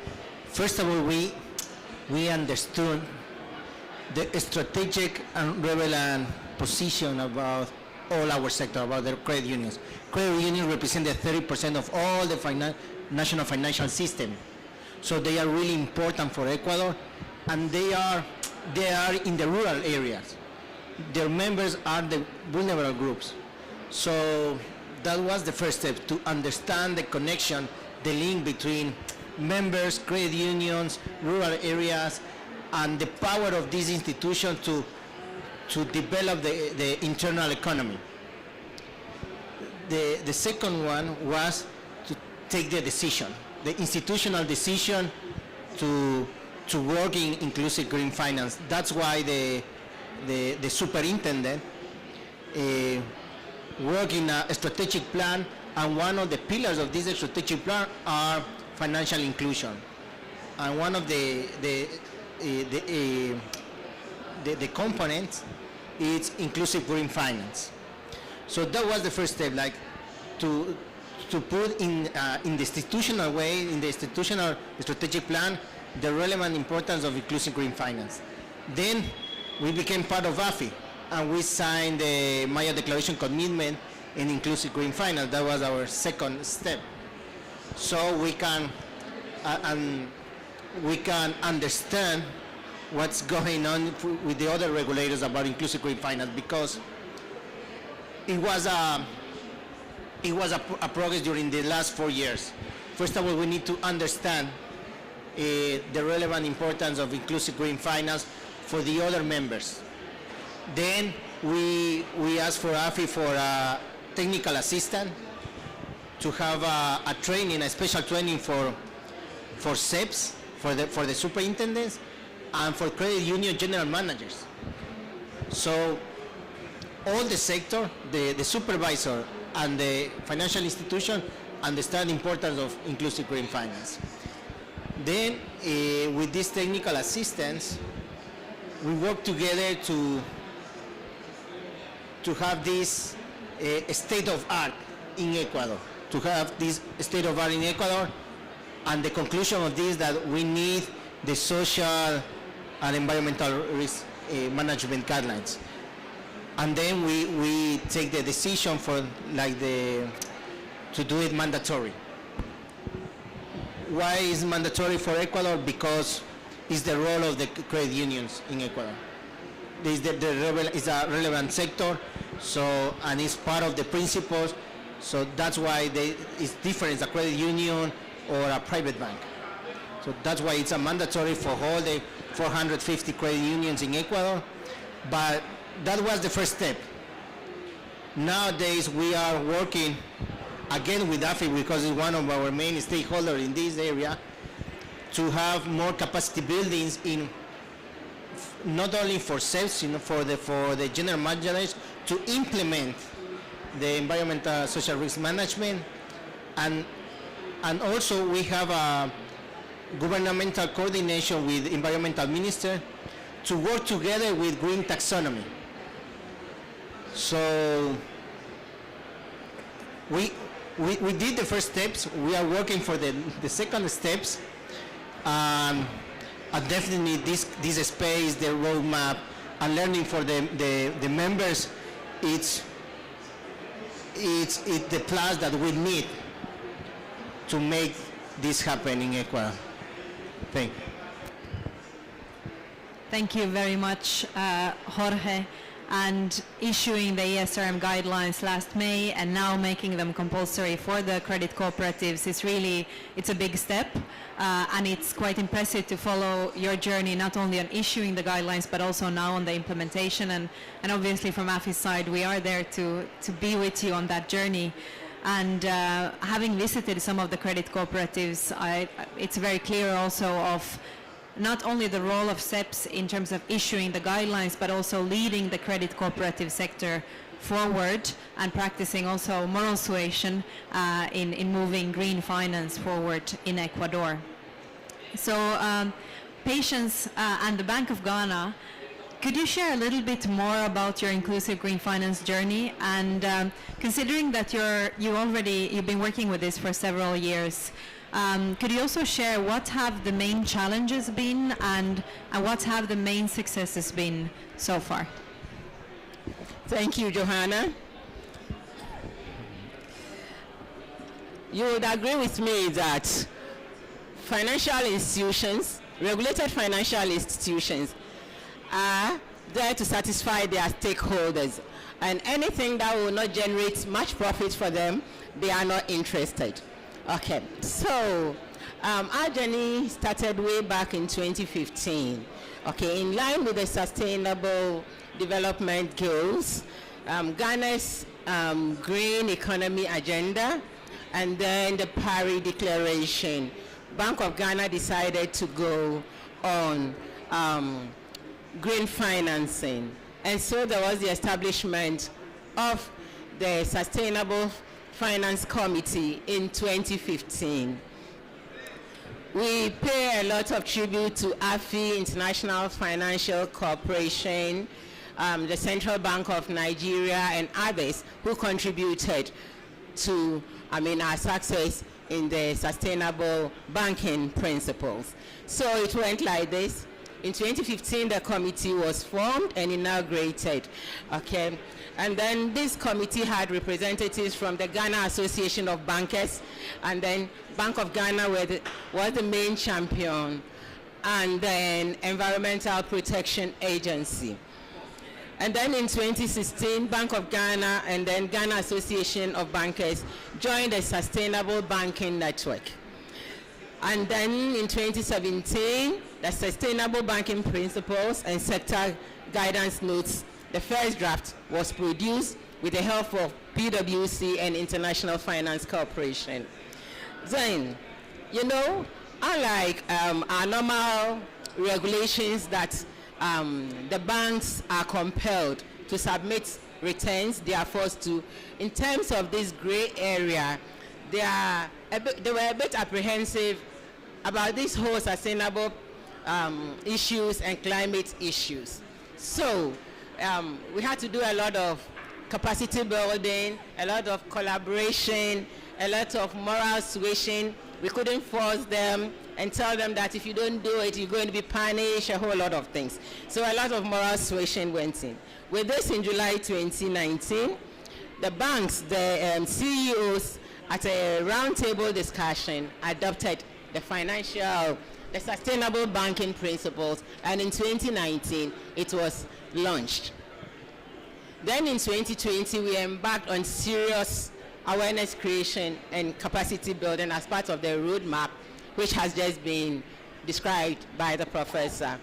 Speaker 5: First of all, we understood the strategic and relevant position about all our sector, about the credit unions. Credit unions represent the 30% of all the national financial system. So they are really important for Ecuador, and they are in the rural areas. their members are the vulnerable groups. So that was the first step, to understand the connection, the link between members, credit unions, rural areas, and the power of this institution to develop the internal economy. The second one was to take the decision, the institutional decision to work in inclusive green finance. That's why the superintendent work in a strategic plan, and one of the pillars of this strategic plan are financial inclusion. And one of the components is inclusive green finance. So that was the first step, like to put in the institutional way, in the institutional strategic plan, the relevant importance of inclusive green finance. Then we became part of AFI, and we signed the Maya Declaration Commitment in inclusive green finance. That was our second step. So we can understand what's going on with the other regulators about inclusive green finance, because it was a progress during the last 4 years. First of all, we need to understand the relevant importance of inclusive green finance for the other members. Then we asked for AFI for a technical assistant to have a training, a special training for SEPs, for the superintendents, and for credit union general managers. So all the sector, the supervisor and the financial institution understand the importance of inclusive green finance. Then with these technical assistants, we work together to have this state of art in Ecuador, to have this state of art in Ecuador, and the conclusion of this that we need the social and environmental risk management guidelines. And then we take the decision for to do it mandatory. Why is mandatory for Ecuador? Because it's the role of the credit unions in Ecuador. It's a relevant sector, so, and it's part of the principles, so that's why it's different, it's a credit union or a private bank. So that's why it's a mandatory for all the 450 credit unions in Ecuador. But that was the first step. Nowadays we are working again with AFI, because it's one of our main stakeholders in this area, to have more capacity buildings in not only for SEPs, for the general managers to implement the environmental social risk management, and also we have a governmental coordination with environmental minister to work together with green taxonomy. So we did the first steps. We are working for the second steps. And definitely this space, the roadmap, and learning for the members, it's the plus that we need to make this happen in Ecuador. Thank you.
Speaker 1: Thank you very much, Jorge. And issuing the ESRM guidelines last May and now making them compulsory for the credit cooperatives it's a big step. And it's quite impressive to follow your journey, not only on issuing the guidelines, but also now on the implementation. And obviously from AFI's side, we are there to be with you on that journey. And having visited some of the credit cooperatives, it's very clear also of not only the role of SEPs in terms of issuing the guidelines, but also leading the credit cooperative sector forward and practicing also moral suasion in moving green finance forward in Ecuador. So Patience and the Bank of Ghana, could you share a little bit more about your inclusive green finance journey? And considering that you've been working with this for several years, could you also share what have the main challenges been and what have the main successes been so far?
Speaker 6: Thank you, Johanna. You would agree with me that financial institutions, regulated financial institutions, are there to satisfy their stakeholders. And anything that will not generate much profit for them, they are not interested. Okay, so our journey started way back in 2015. Okay, in line with the Sustainable Development Goals, Ghana's Green Economy Agenda, and then the Paris Declaration, Bank of Ghana decided to go on green financing. And so there was the establishment of the Sustainable Finance Committee in 2015. We pay a lot of tribute to AFI, International Financial Corporation, the Central Bank of Nigeria, and others who contributed to our success in the sustainable banking principles. So it went like this. In 2015, the committee was formed and inaugurated. Okay, and then this committee had representatives from the Ghana Association of Bankers, and then Bank of Ghana was the main champion, and then Environmental Protection Agency. And then in 2016, Bank of Ghana and then Ghana Association of Bankers joined the Sustainable Banking Network. And then in 2017, the Sustainable Banking Principles and Sector Guidance Notes, the first draft was produced with the help of PwC and International Finance Corporation. Then, unlike our normal regulations that the banks are compelled to submit returns, they are forced to. In terms of this gray area, they were a bit apprehensive about this whole sustainable issues and climate issues. So we had to do a lot of capacity building, a lot of collaboration, a lot of moral suasion. We couldn't force them and tell them that if you don't do it, you're going to be punished, a whole lot of things. So a lot of moral suasion went in. With this in July 2019, the banks, the CEOs, at a roundtable discussion, adopted the sustainable banking principles, and in 2019, it was launched. Then in 2020, we embarked on serious awareness creation and capacity building as part of the roadmap, which has just been described by the professor.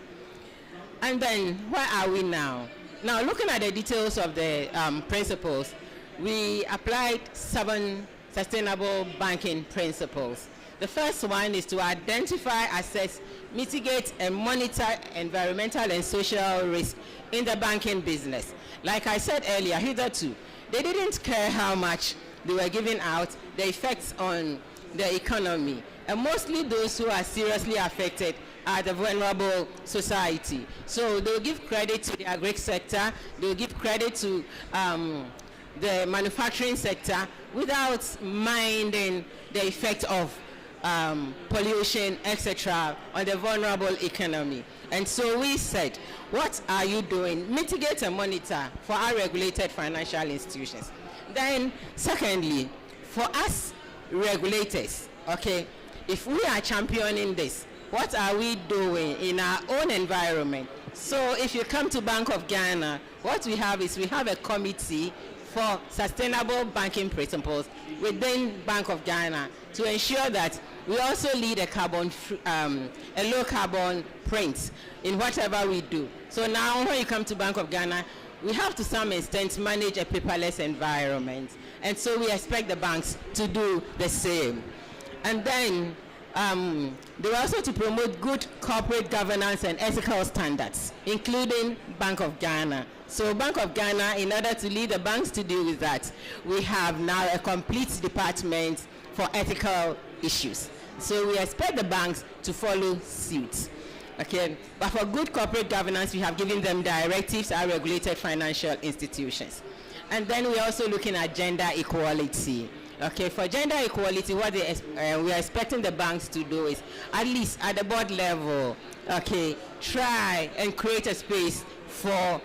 Speaker 6: And then, where are we now? Now, looking at the details of the principles, we applied 7 sustainable banking principles. The first one is to identify, assess, mitigate, and monitor environmental and social risk in the banking business. Like I said earlier, hitherto, they didn't care how much they were giving out, the effects on the economy. And mostly those who are seriously affected are the vulnerable society. So they'll give credit to the agri sector, they'll give credit to the manufacturing sector without minding the effect of pollution, etc., on the vulnerable economy. And so we said, what are you doing? Mitigate and monitor for our regulated financial institutions. Then, secondly, for us regulators, okay, if we are championing this, what are we doing in our own environment? So if you come to Bank of Ghana, what we have is we have a committee for sustainable banking principles within Bank of Ghana to ensure that we also lead a low carbon print in whatever we do. So now when you come to Bank of Ghana, we have to some extent manage a paperless environment. And so we expect the banks to do the same. And then they were also to promote good corporate governance and ethical standards, including Bank of Ghana. So Bank of Ghana, in order to lead the banks to deal with that, we have now a complete department for ethical issues. So we expect the banks to follow suit. Okay, but for good corporate governance, we have given them directives, our regulated financial institutions. And then we're also looking at gender equality. Okay, for gender equality, what we are expecting the banks to do is, at least at the board level, okay, try and create a space for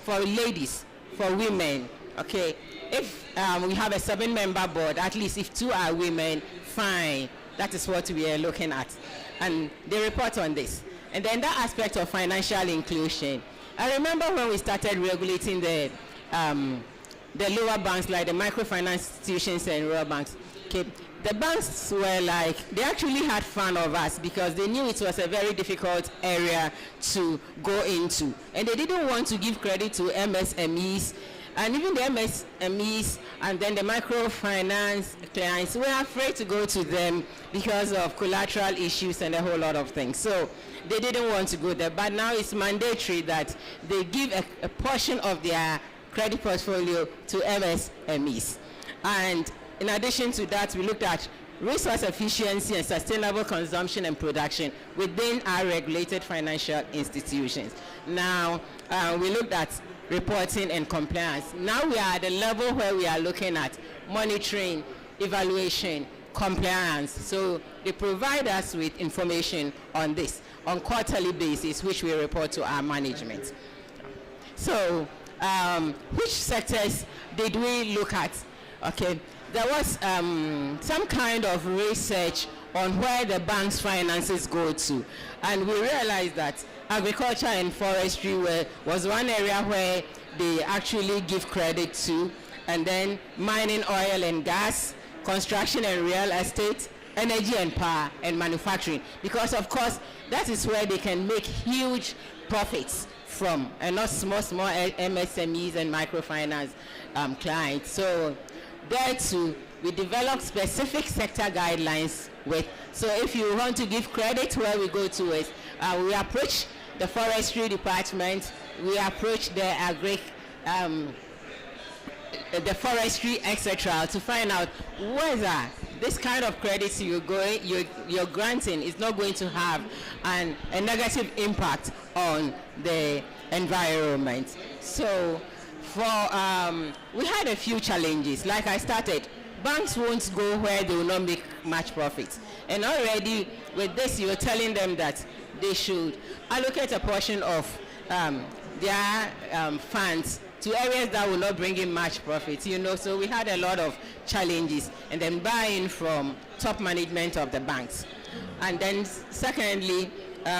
Speaker 6: ladies, for women. Okay, if we have a 7-member board, at least if 2 are women, fine. That is what we are looking at. And they report on this. And then that aspect of financial inclusion. I remember when we started regulating the lower banks, like the microfinance institutions and rural banks. Okay, the banks were like, they actually had fun of us because they knew it was a very difficult area to go into. And they didn't want to give credit to MSMEs, and even the MSMEs and then the microfinance clients were afraid to go to them because of collateral issues and a whole lot of things. So they didn't want to go there. But now it's mandatory that they give a portion of their credit portfolio to MSMEs. And in addition to that, we looked at resource efficiency and sustainable consumption and production within our regulated financial institutions. Now, we looked at reporting and compliance. Now we are at the level where we are looking at monitoring, evaluation, compliance. So they provide us with information on this on quarterly basis, which we report to our management. So which sectors did we look at? Okay, there was some kind of research on where the bank's finances go to, and we realized that agriculture and forestry was one area where they actually give credit to, and then mining, oil and gas, construction and real estate, energy and power, and manufacturing, because of course that is where they can make huge profits from, and not small MSMEs and microfinance clients. So there too, we developed specific sector guidelines with. So if you want to give credit, where we go to is we approach the forestry department, we approach the the forestry, etc., to find out whether this kind of credits you're granting is not going to have a negative impact on the environment. So we had a few challenges. Like I started, banks won't go where they will not make much profit. And already with this, you're telling them that they should allocate a portion of their funds to areas that will not bring in much profit, So we had a lot of challenges, and then buy-in from top management of the banks. And then secondly,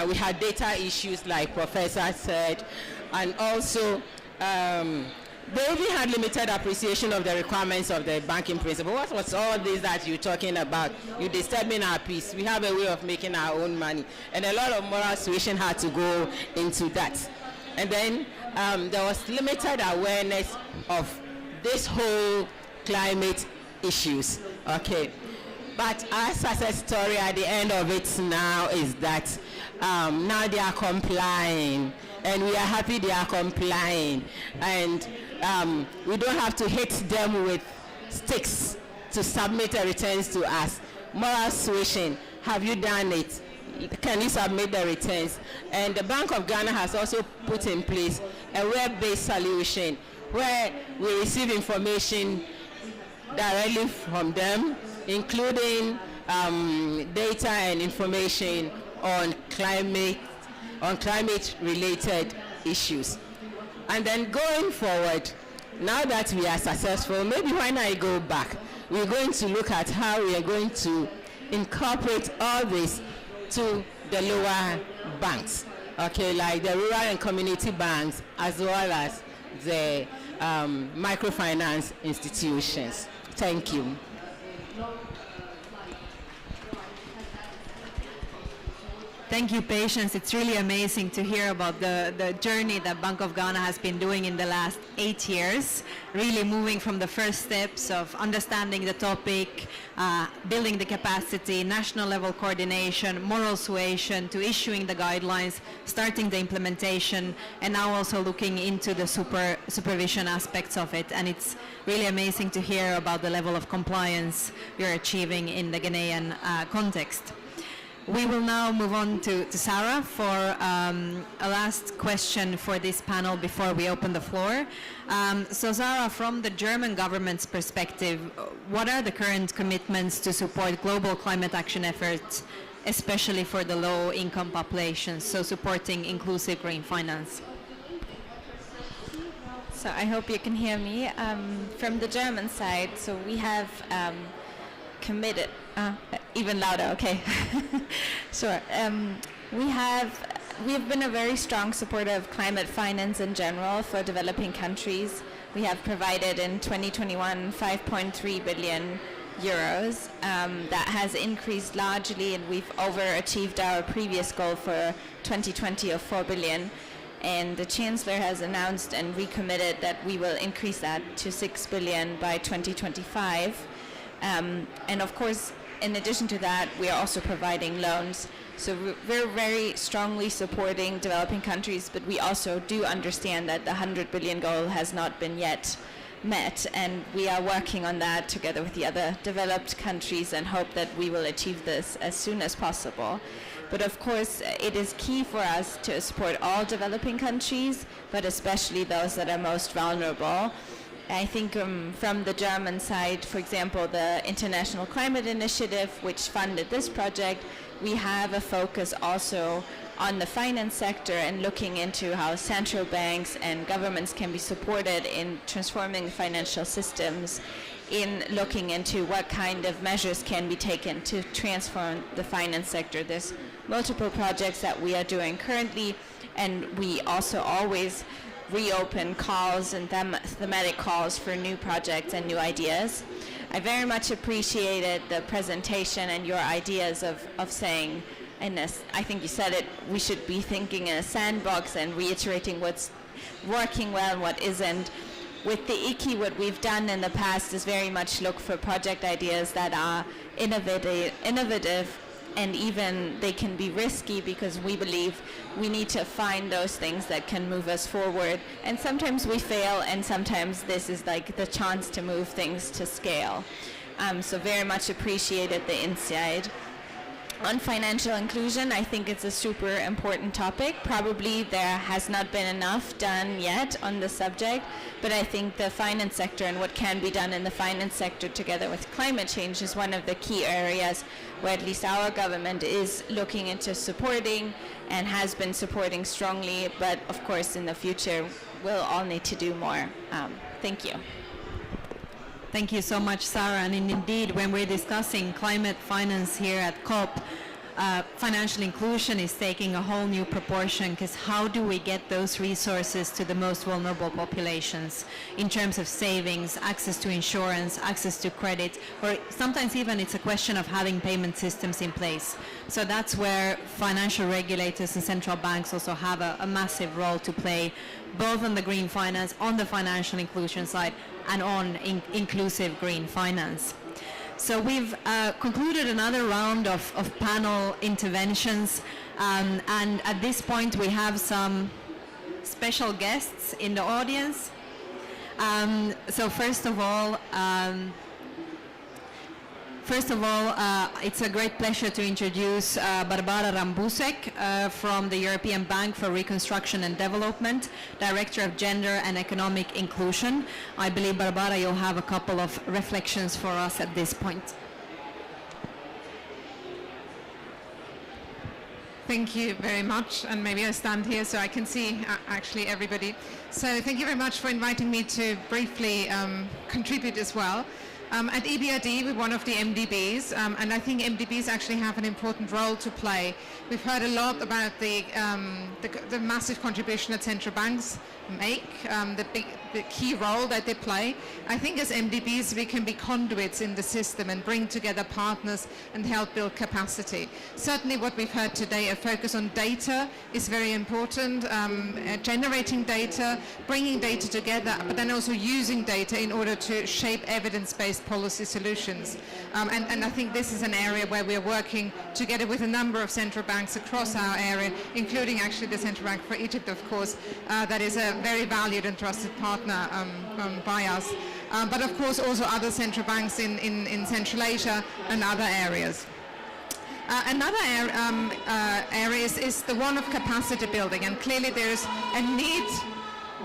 Speaker 6: we had data issues, like Professor said, and also they even had limited appreciation of the requirements of the banking principle. What was all this that you're talking about? You're disturbing our peace. We have a way of making our own money. And a lot of moral suasion had to go into that. And then there was limited awareness of this whole climate issues. Okay. But our success story at the end of it now is that now they are complying. And we are happy they are complying. And we don't have to hit them with sticks to submit the returns to us. Moral suasion, have you done it? Can you submit the returns? And the Bank of Ghana has also put in place a web-based solution where we receive information directly from them, including data and information on climate-related issues. And then going forward, now that we are successful, maybe when I go back, we're going to look at how we are going to incorporate all this to the lower banks, okay, like the rural and community banks, as well as the microfinance institutions. Thank you.
Speaker 1: Thank you, Patience. It's really amazing to hear about the journey that Bank of Ghana has been doing in the last 8 years, really moving from the first steps of understanding the topic, building the capacity, national level coordination, moral suasion, to issuing the guidelines, starting the implementation, and now also looking into the supervision aspects of it. And it's really amazing to hear about the level of compliance you're achieving in the Ghanaian context. We will now move on to Sarah for a last question for this panel before we open the floor. So Sarah, from the German government's perspective, what are the current commitments to support global climate action efforts, especially for the low-income populations, so supporting inclusive green finance?
Speaker 7: So I hope you can hear me. From the German side, so we have committed, even louder, okay. Sure. We have we've been a very strong supporter of climate finance in general for developing countries. We have provided in 2021 5.3 billion euros. That has increased largely, and we've overachieved our previous goal for 2020 of 4 billion. And the Chancellor has announced and recommitted that we will increase that to 6 billion by 2025. And of course, in addition to that, we are also providing loans. So we're very strongly supporting developing countries, but we also do understand that the 100 billion goal has not been yet met, and we are working on that together with the other developed countries and hope that we will achieve this as soon as possible. But of course, it is key for us to support all developing countries, but especially those that are most vulnerable. I think from the German side, for example, the International Climate Initiative, which funded this project, we have a focus also on the finance sector and looking into how central banks and governments can be supported in transforming financial systems, in looking into what kind of measures can be taken to transform the finance sector. There's multiple projects that we are doing currently, and we also always reopen calls and thematic calls for new projects and new ideas. I very much appreciated the presentation and your ideas of saying, and I think you said it, we should be thinking in a sandbox and reiterating what's working well and what isn't. With the IKI, what we've done in the past is very much look for project ideas that are innovative, and even they can be risky, because we believe we need to find those things that can move us forward. And sometimes we fail, and sometimes this is like the chance to move things to scale. So very much appreciated the insight. On financial inclusion, I think it's a super important topic. Probably there has not been enough done yet on the subject, but I think the finance sector and what can be done in the finance sector together with climate change is one of the key areas where at least our government is looking into supporting and has been supporting strongly, but of course in the future we'll all need to do more. Thank you.
Speaker 1: Thank you so much, Sarah. And indeed, when we're discussing climate finance here at COP, financial inclusion is taking a whole new proportion, because how do we get those resources to the most vulnerable populations in terms of savings, access to insurance, access to credit, or sometimes even it's a question of having payment systems in place. So that's where financial regulators and central banks also have a massive role to play, both on the green finance, on the financial inclusion side, and on inclusive green finance. So we've concluded another round of panel interventions, and at this point we have some special guests in the audience. So first of all, it's a great pleasure to introduce Barbara Rambusek from the European Bank for Reconstruction and Development, Director of Gender and Economic Inclusion. I believe, Barbara, you'll have a couple of reflections for us at this point.
Speaker 9: Thank you very much, and maybe I stand here so I can see actually everybody. So thank you very much for inviting me to briefly contribute as well. At EBRD, we're one of the MDBs, and I think MDBs actually have an important role to play. We've heard a lot about the massive contribution that central banks make, the key role that they play. I think as MDBs we can be conduits in the system and bring together partners and help build capacity. Certainly what we've heard today, a focus on data is very important, generating data, bringing data together, but then also using data in order to shape evidence-based policy solutions. And I think this is an area where we're working together with a number of central banks across our area, including actually the Central Bank for Egypt, of course, that is a very valued and trusted partner by us. But of course also other central banks in Central Asia and other areas. Another area is the one of capacity building, and clearly there is a need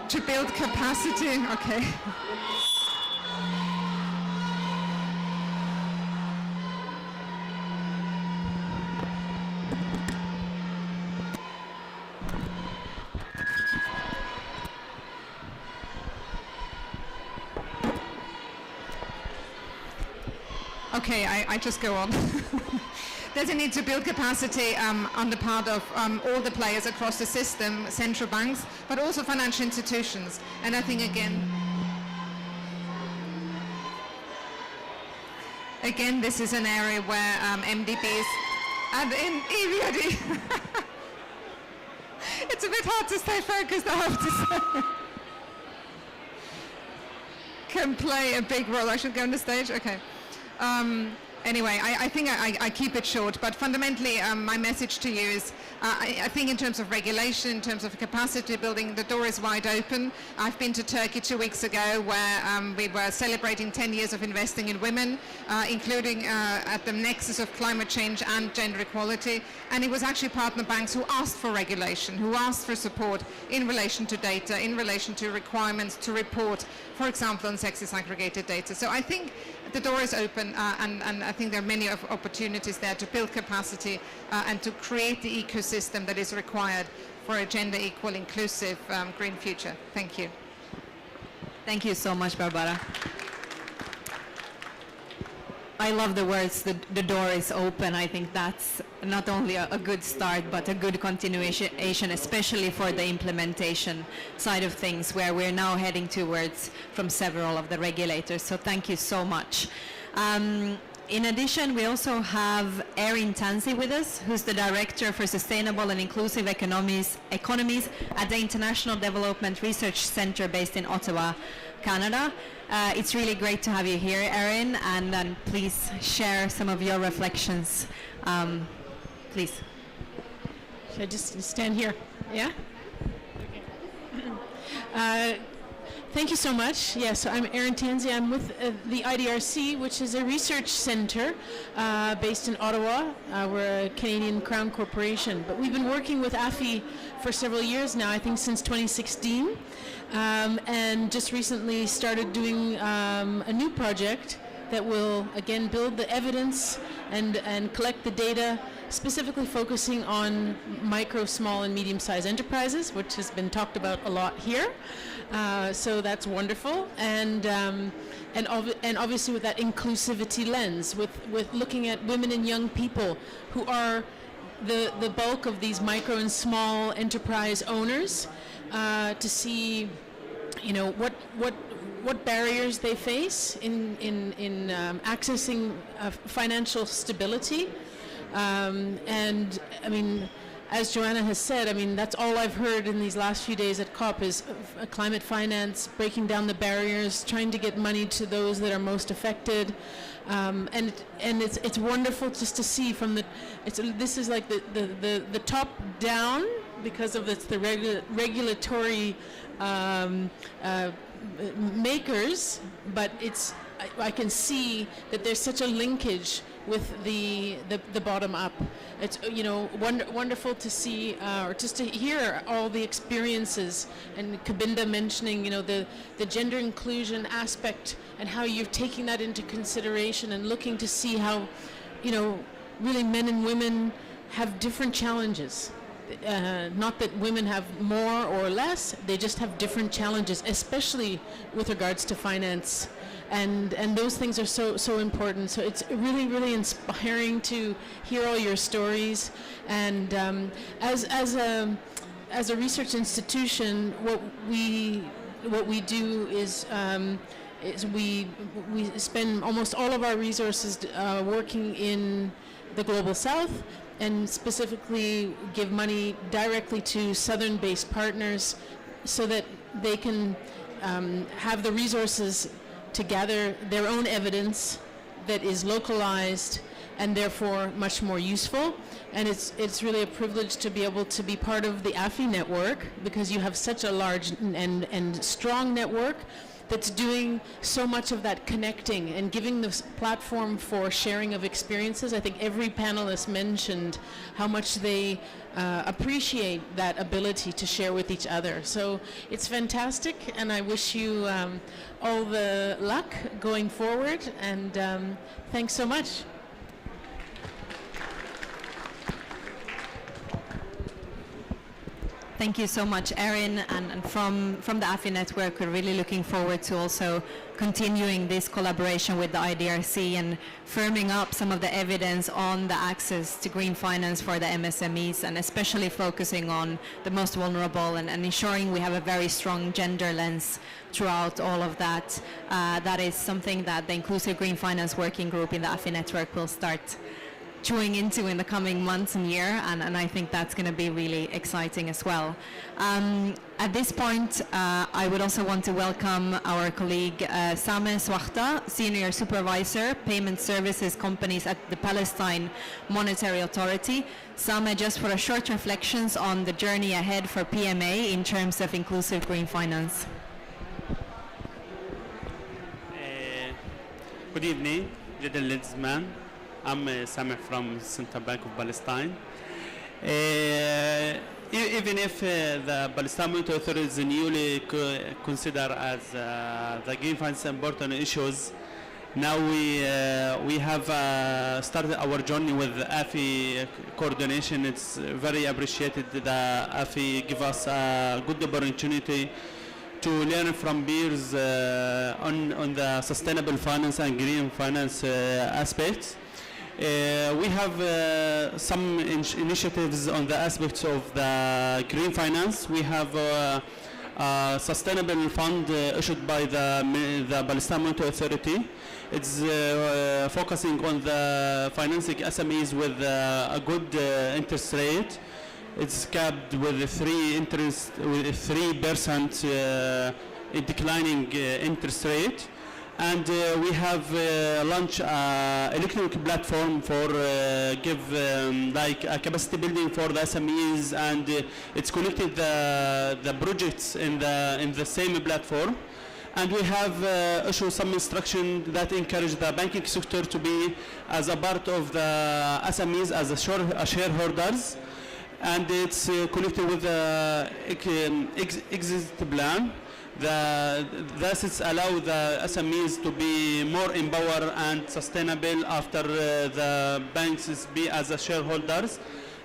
Speaker 9: to build capacity. Okay. Okay, I just go on. There's a need to build capacity on the part of all the players across the system, central banks, but also financial institutions. And I think again, this is an area where MDBs and in EBRD, it's a bit hard to stay focused, I have to say. Can play a big role. I should go on the stage? Okay. Anyway, I think I keep it short, but fundamentally my message to you is I think in terms of regulation, in terms of capacity building, the door is wide open. I've been to Turkey 2 weeks ago where we were celebrating 10 years of investing in women, including at the nexus of climate change and gender equality. And it was actually partner banks who asked for regulation, who asked for support in relation to data, in relation to requirements to report, for example, on sexist aggregated data. So I think the door is open and I think there are many opportunities there to build capacity and to create the ecosystem that is required for a gender equal, inclusive green future. Thank you.
Speaker 1: Thank you so much, Barbara. I love the words, the door is open. I think that's not only a good start, but a good continuation, especially for the implementation side of things, where we're now heading towards from several of the regulators. So thank you so much. In addition, we also have Erin Tansey with us, who's the Director for Sustainable and Inclusive Economies at the International Development Research Centre based in Ottawa, Canada. It's really great to have you here, Erin, and please share some of your reflections. Please.
Speaker 10: Should I just stand here? Yeah? Okay. Thank you so much. Yeah, so I'm Erin Tansey. I'm with the IDRC, which is a research center based in Ottawa. We're a Canadian Crown Corporation, but we've been working with AFI for several years now, I think since 2016, and just recently started doing a new project that will, again, build the evidence and collect the data, specifically focusing on micro, small, and medium-sized enterprises, which has been talked about a lot here. So that's wonderful, and obviously with that inclusivity lens, with looking at women and young people who are the bulk of these micro and small enterprise owners, to see, you know, what barriers they face in accessing financial stability, and I mean, as Joanna has said, I mean, that's all I've heard in these last few days at COP is climate finance, breaking down the barriers, trying to get money to those that are most affected, and it's wonderful just to see from this is like the top down, because of the regulatory makers, but I can see that there's such a linkage with the bottom up. It's, you know, wonderful to see, or just to hear all the experiences, and Kabinda mentioning, you know, the gender inclusion aspect and how you're taking that into consideration and looking to see how, you know, really men and women have different challenges. Not that women have more or less, they just have different challenges, especially with regards to finance. And those things are so important. So it's really, really inspiring to hear all your stories. And as a research institution, what we do is we spend almost all of our resources working in the Global South, and specifically give money directly to Southern-based partners so that they can have the resources to gather their own evidence that is localized and therefore much more useful. And it's really a privilege to be able to be part of the AFI network, because you have such a large and strong network that's doing so much of that connecting and giving this platform for sharing of experiences. I think every panelist mentioned how much they appreciate that ability to share with each other. So it's fantastic, and I wish you all the luck going forward, and thanks so much.
Speaker 1: Thank you so much, Erin. And from the AFI network, we're really looking forward to also continuing this collaboration with the IDRC and firming up some of the evidence on the access to green finance for the MSMEs, and especially focusing on the most vulnerable and ensuring we have a very strong gender lens throughout all of that. That is something that the Inclusive Green Finance Working Group in the AFI network will start chewing into in the coming months and year, and I think that's going to be really exciting as well. At this point, I would also want to welcome our colleague Sameh Swachta, Senior Supervisor, Payment Services Companies at the Palestine Monetary Authority. Sameh, just for a short reflections on the journey ahead for PMA in terms of inclusive green finance.
Speaker 11: Good evening, ladies and gentlemen. I'm Sameh from Central Bank of Palestine. Even if the Palestine Monetary Authority is newly considered as the green finance important issues, now we have started our journey with AFI coordination. It's very appreciated that AFI give us a good opportunity to learn from peers on the sustainable finance and green finance aspects. We have some initiatives on the aspects of the green finance. We have a sustainable fund issued by the Palestine Monetary Authority. It's focusing on the financing SMEs with a good interest rate. It's capped with 3% declining interest rate. And we have launched an electronic platform for give like a capacity building for the SMEs, and it's connected the projects in the same platform. And we have issued some instruction that encourage the banking sector to be as a part of the SMEs as a shareholders, and it's connected with the exit plan. The assets allow the SMEs to be more empowered and sustainable after the banks be as a shareholders,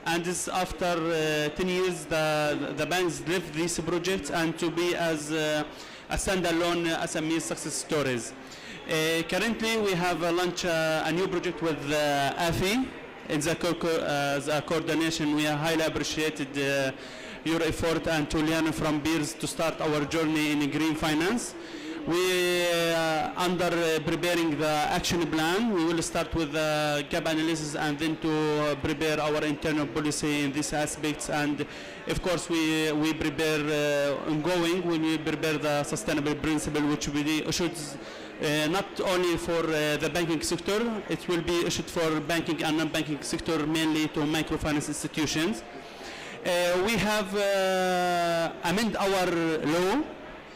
Speaker 11: and this after 10 years the banks live these projects and to be as a standalone SME success stories. Currently we have launched a new project with AFI. In the coordination, we are highly appreciated your effort and to learn from peers to start our journey in green finance. We under preparing the action plan. We will start with the gap analysis and then to prepare our internal policy in these aspects. And of course, we prepare ongoing. We prepare the sustainable principle, which will be issued not only for the banking sector. It will be issued for banking and non-banking sector, mainly to microfinance institutions. We have amended our law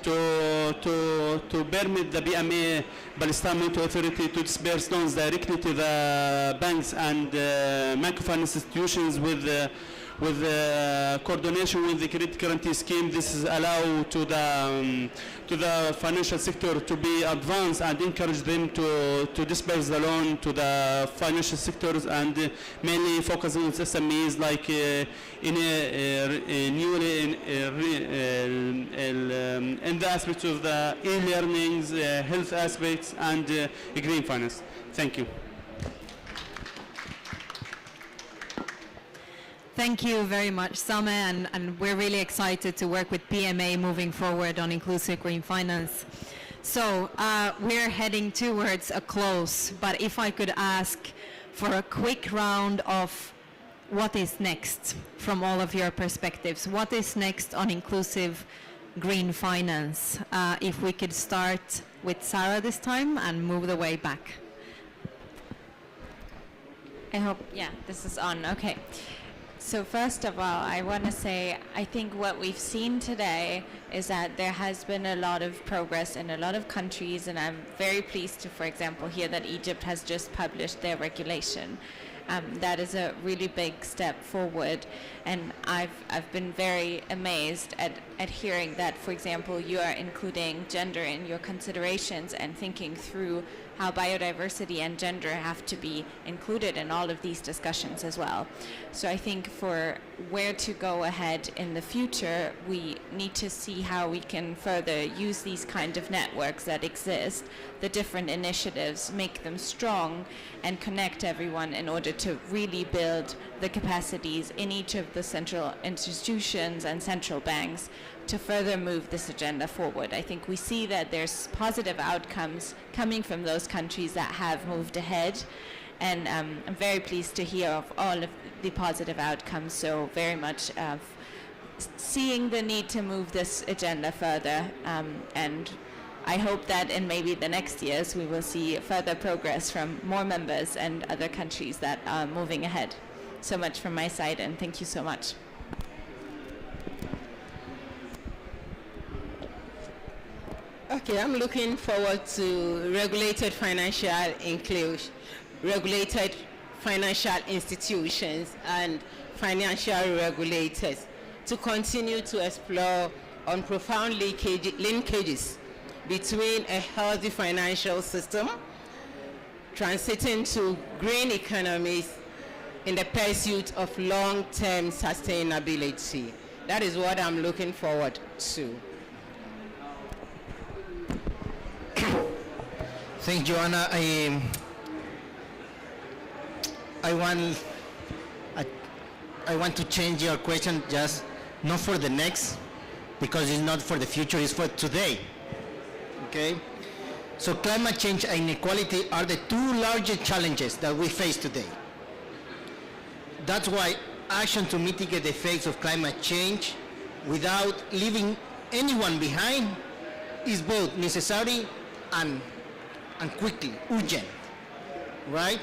Speaker 11: to permit the PMA, Palestine Monetary Authority, to disperse loans directly to the banks and microfinance institutions with coordination with the credit guarantee scheme. This is allow to the financial sector to be advanced and encourage them to disperse the loan to the financial sectors, and mainly focus on SMEs like in the aspects of the e-learnings, health aspects, and green finance. Thank you.
Speaker 1: Thank you very much, Sameh, and we're really excited to work with PMA moving forward on inclusive green finance. So we're heading towards a close, but if I could ask for a quick round of what is next from all of your perspectives. What is next on inclusive green finance? If we could start with Sarah this time and move the way back.
Speaker 7: I hope, yeah, this is on. Okay. So first of all, I want to say I think what we've seen today is that there has been a lot of progress in a lot of countries, and I'm very pleased to, for example, hear that Egypt has just published their regulation. That is a really big step forward, and I've been very amazed at hearing that, for example, you are including gender in your considerations and thinking through how biodiversity and gender have to be included in all of these discussions as well. So I think for where to go ahead in the future, we need to see how we can further use these kind of networks that exist, the different initiatives, make them strong and connect everyone in order to really build the capacities in each of the central institutions and central banks to further move this agenda forward. I think we see that there's positive outcomes coming from those countries that have moved ahead, and I'm very pleased to hear of all of the positive outcomes, so very much of seeing the need to move this agenda further, and I hope that in maybe the next years we will see further progress from more members and other countries that are moving ahead. So much from my side, and thank you so much.
Speaker 6: Okay, I'm looking forward to regulated financial inclusion, regulated financial institutions and financial regulators to continue to explore on profound linkages between a healthy financial system, transiting to green economies in the pursuit of long-term sustainability. That is what I'm looking forward to.
Speaker 5: Thank you, Joanna. I want to change your question, just not for the next, because it's not for the future, it's for today. Okay? So climate change and inequality are the two largest challenges that we face today. That's why action to mitigate the effects of climate change without leaving anyone behind is both necessary and quickly, urgent, right?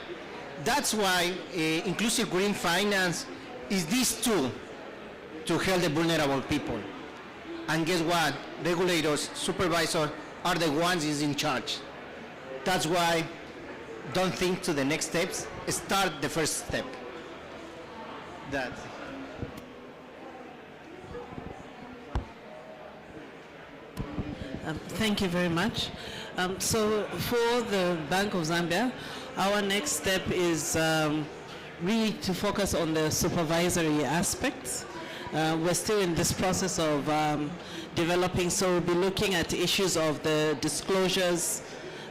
Speaker 5: That's why inclusive green finance is this tool to help the vulnerable people. And guess what? Regulators, supervisors are the ones who's in charge. That's why don't think to the next steps, start the first step. That's it.
Speaker 4: Thank you very much. So for the Bank of Zambia, our next step is really to focus on the supervisory aspects. We're still in this process of developing, so we'll be looking at issues of the disclosures,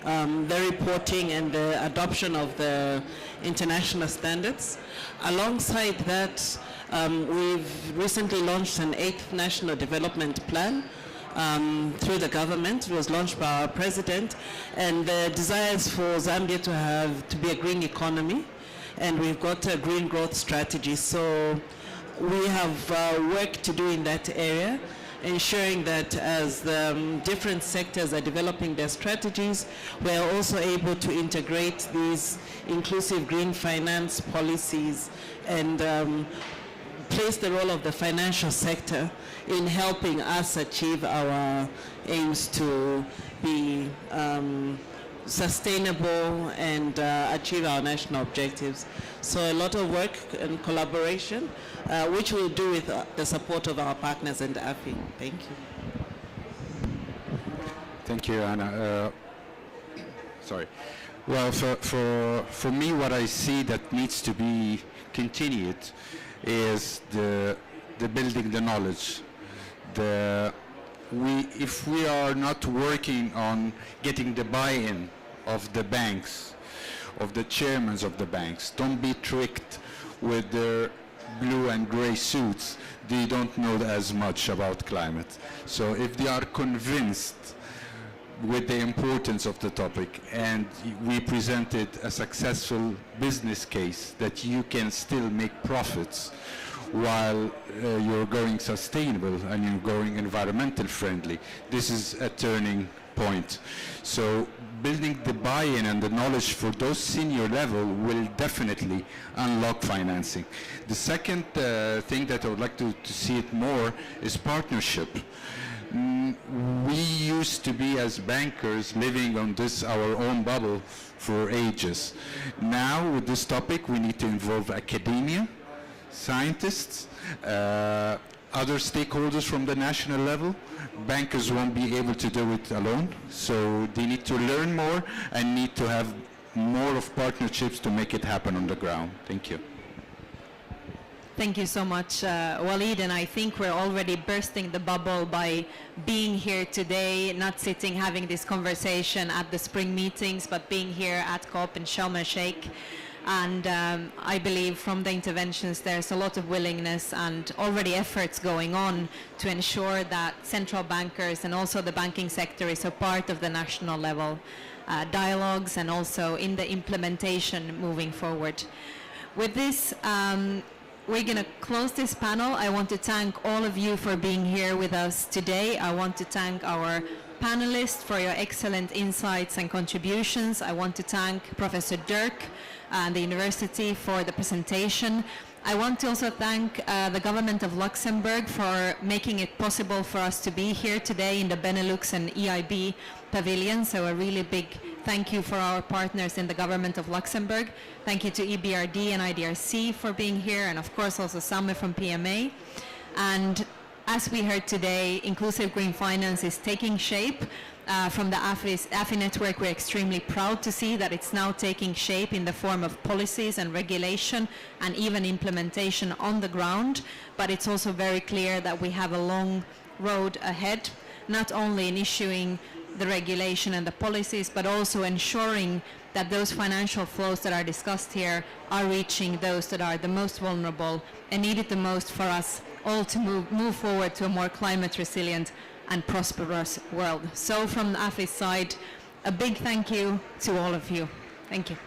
Speaker 4: the reporting and the adoption of the international standards. Alongside that, we've recently launched an 8th National Development Plan through the government. It was launched by our president, and the desire is for Zambia to be a green economy, and we've got a green growth strategy. So we have work to do in that area, ensuring that as the different sectors are developing their strategies, we're also able to integrate these inclusive green finance policies and place the role of the financial sector in helping us achieve our aims to be sustainable and achieve our national objectives. So a lot of work and collaboration, which we'll do with the support of our partners and AFI. Thank you.
Speaker 3: Thank you, Anna. Sorry. Well, for me, what I see that needs to be continued is the building the knowledge. If we are not working on getting the buy-in of the banks, of the chairmen of the banks, don't be tricked with their blue and gray suits. They don't know as much about climate. So if they are convinced with the importance of the topic, and we presented a successful business case that you can still make profits while you're going sustainable and you're going environmental friendly, this is a turning point. So building the buy-in and the knowledge for those senior level will definitely unlock financing. The second thing that I would like to see it more is partnership. We used to be as bankers living on this our own bubble for ages. Now with this topic we need to involve academia, scientists, other stakeholders from the national level. Bankers won't be able to do it alone, so they need to learn more and need to have more of partnerships to make it happen on the ground. Thank you.
Speaker 1: Thank you so much, Walid, and I think we're already bursting the bubble by being here today, not sitting having this conversation at the spring meetings, but being here at COP in Sharm el-Sheikh. And I believe from the interventions there's a lot of willingness and already efforts going on to ensure that central bankers and also the banking sector is a part of the national level dialogues and also in the implementation moving forward. With this, we're going to close this panel. I want to thank all of you for being here with us today. I want to thank our panelists for your excellent insights and contributions. I want to thank Professor Dirk and the university for the presentation. I want to also thank the government of Luxembourg for making it possible for us to be here today in the Benelux and EIB pavilion. So a really big thank you for our partners in the government of Luxembourg. Thank you to EBRD and IDRC for being here, and of course also Samme from PMA. And as we heard today, inclusive green finance is taking shape. From the AFI network, we're extremely proud to see that it's now taking shape in the form of policies and regulation and even implementation on the ground. But it's also very clear that we have a long road ahead, not only in issuing the regulation and the policies, but also ensuring that those financial flows that are discussed here are reaching those that are the most vulnerable and need it the most for us all to move forward to a more climate resilient and prosperous world. So from the AFI's side, a big thank you to all of you. Thank you.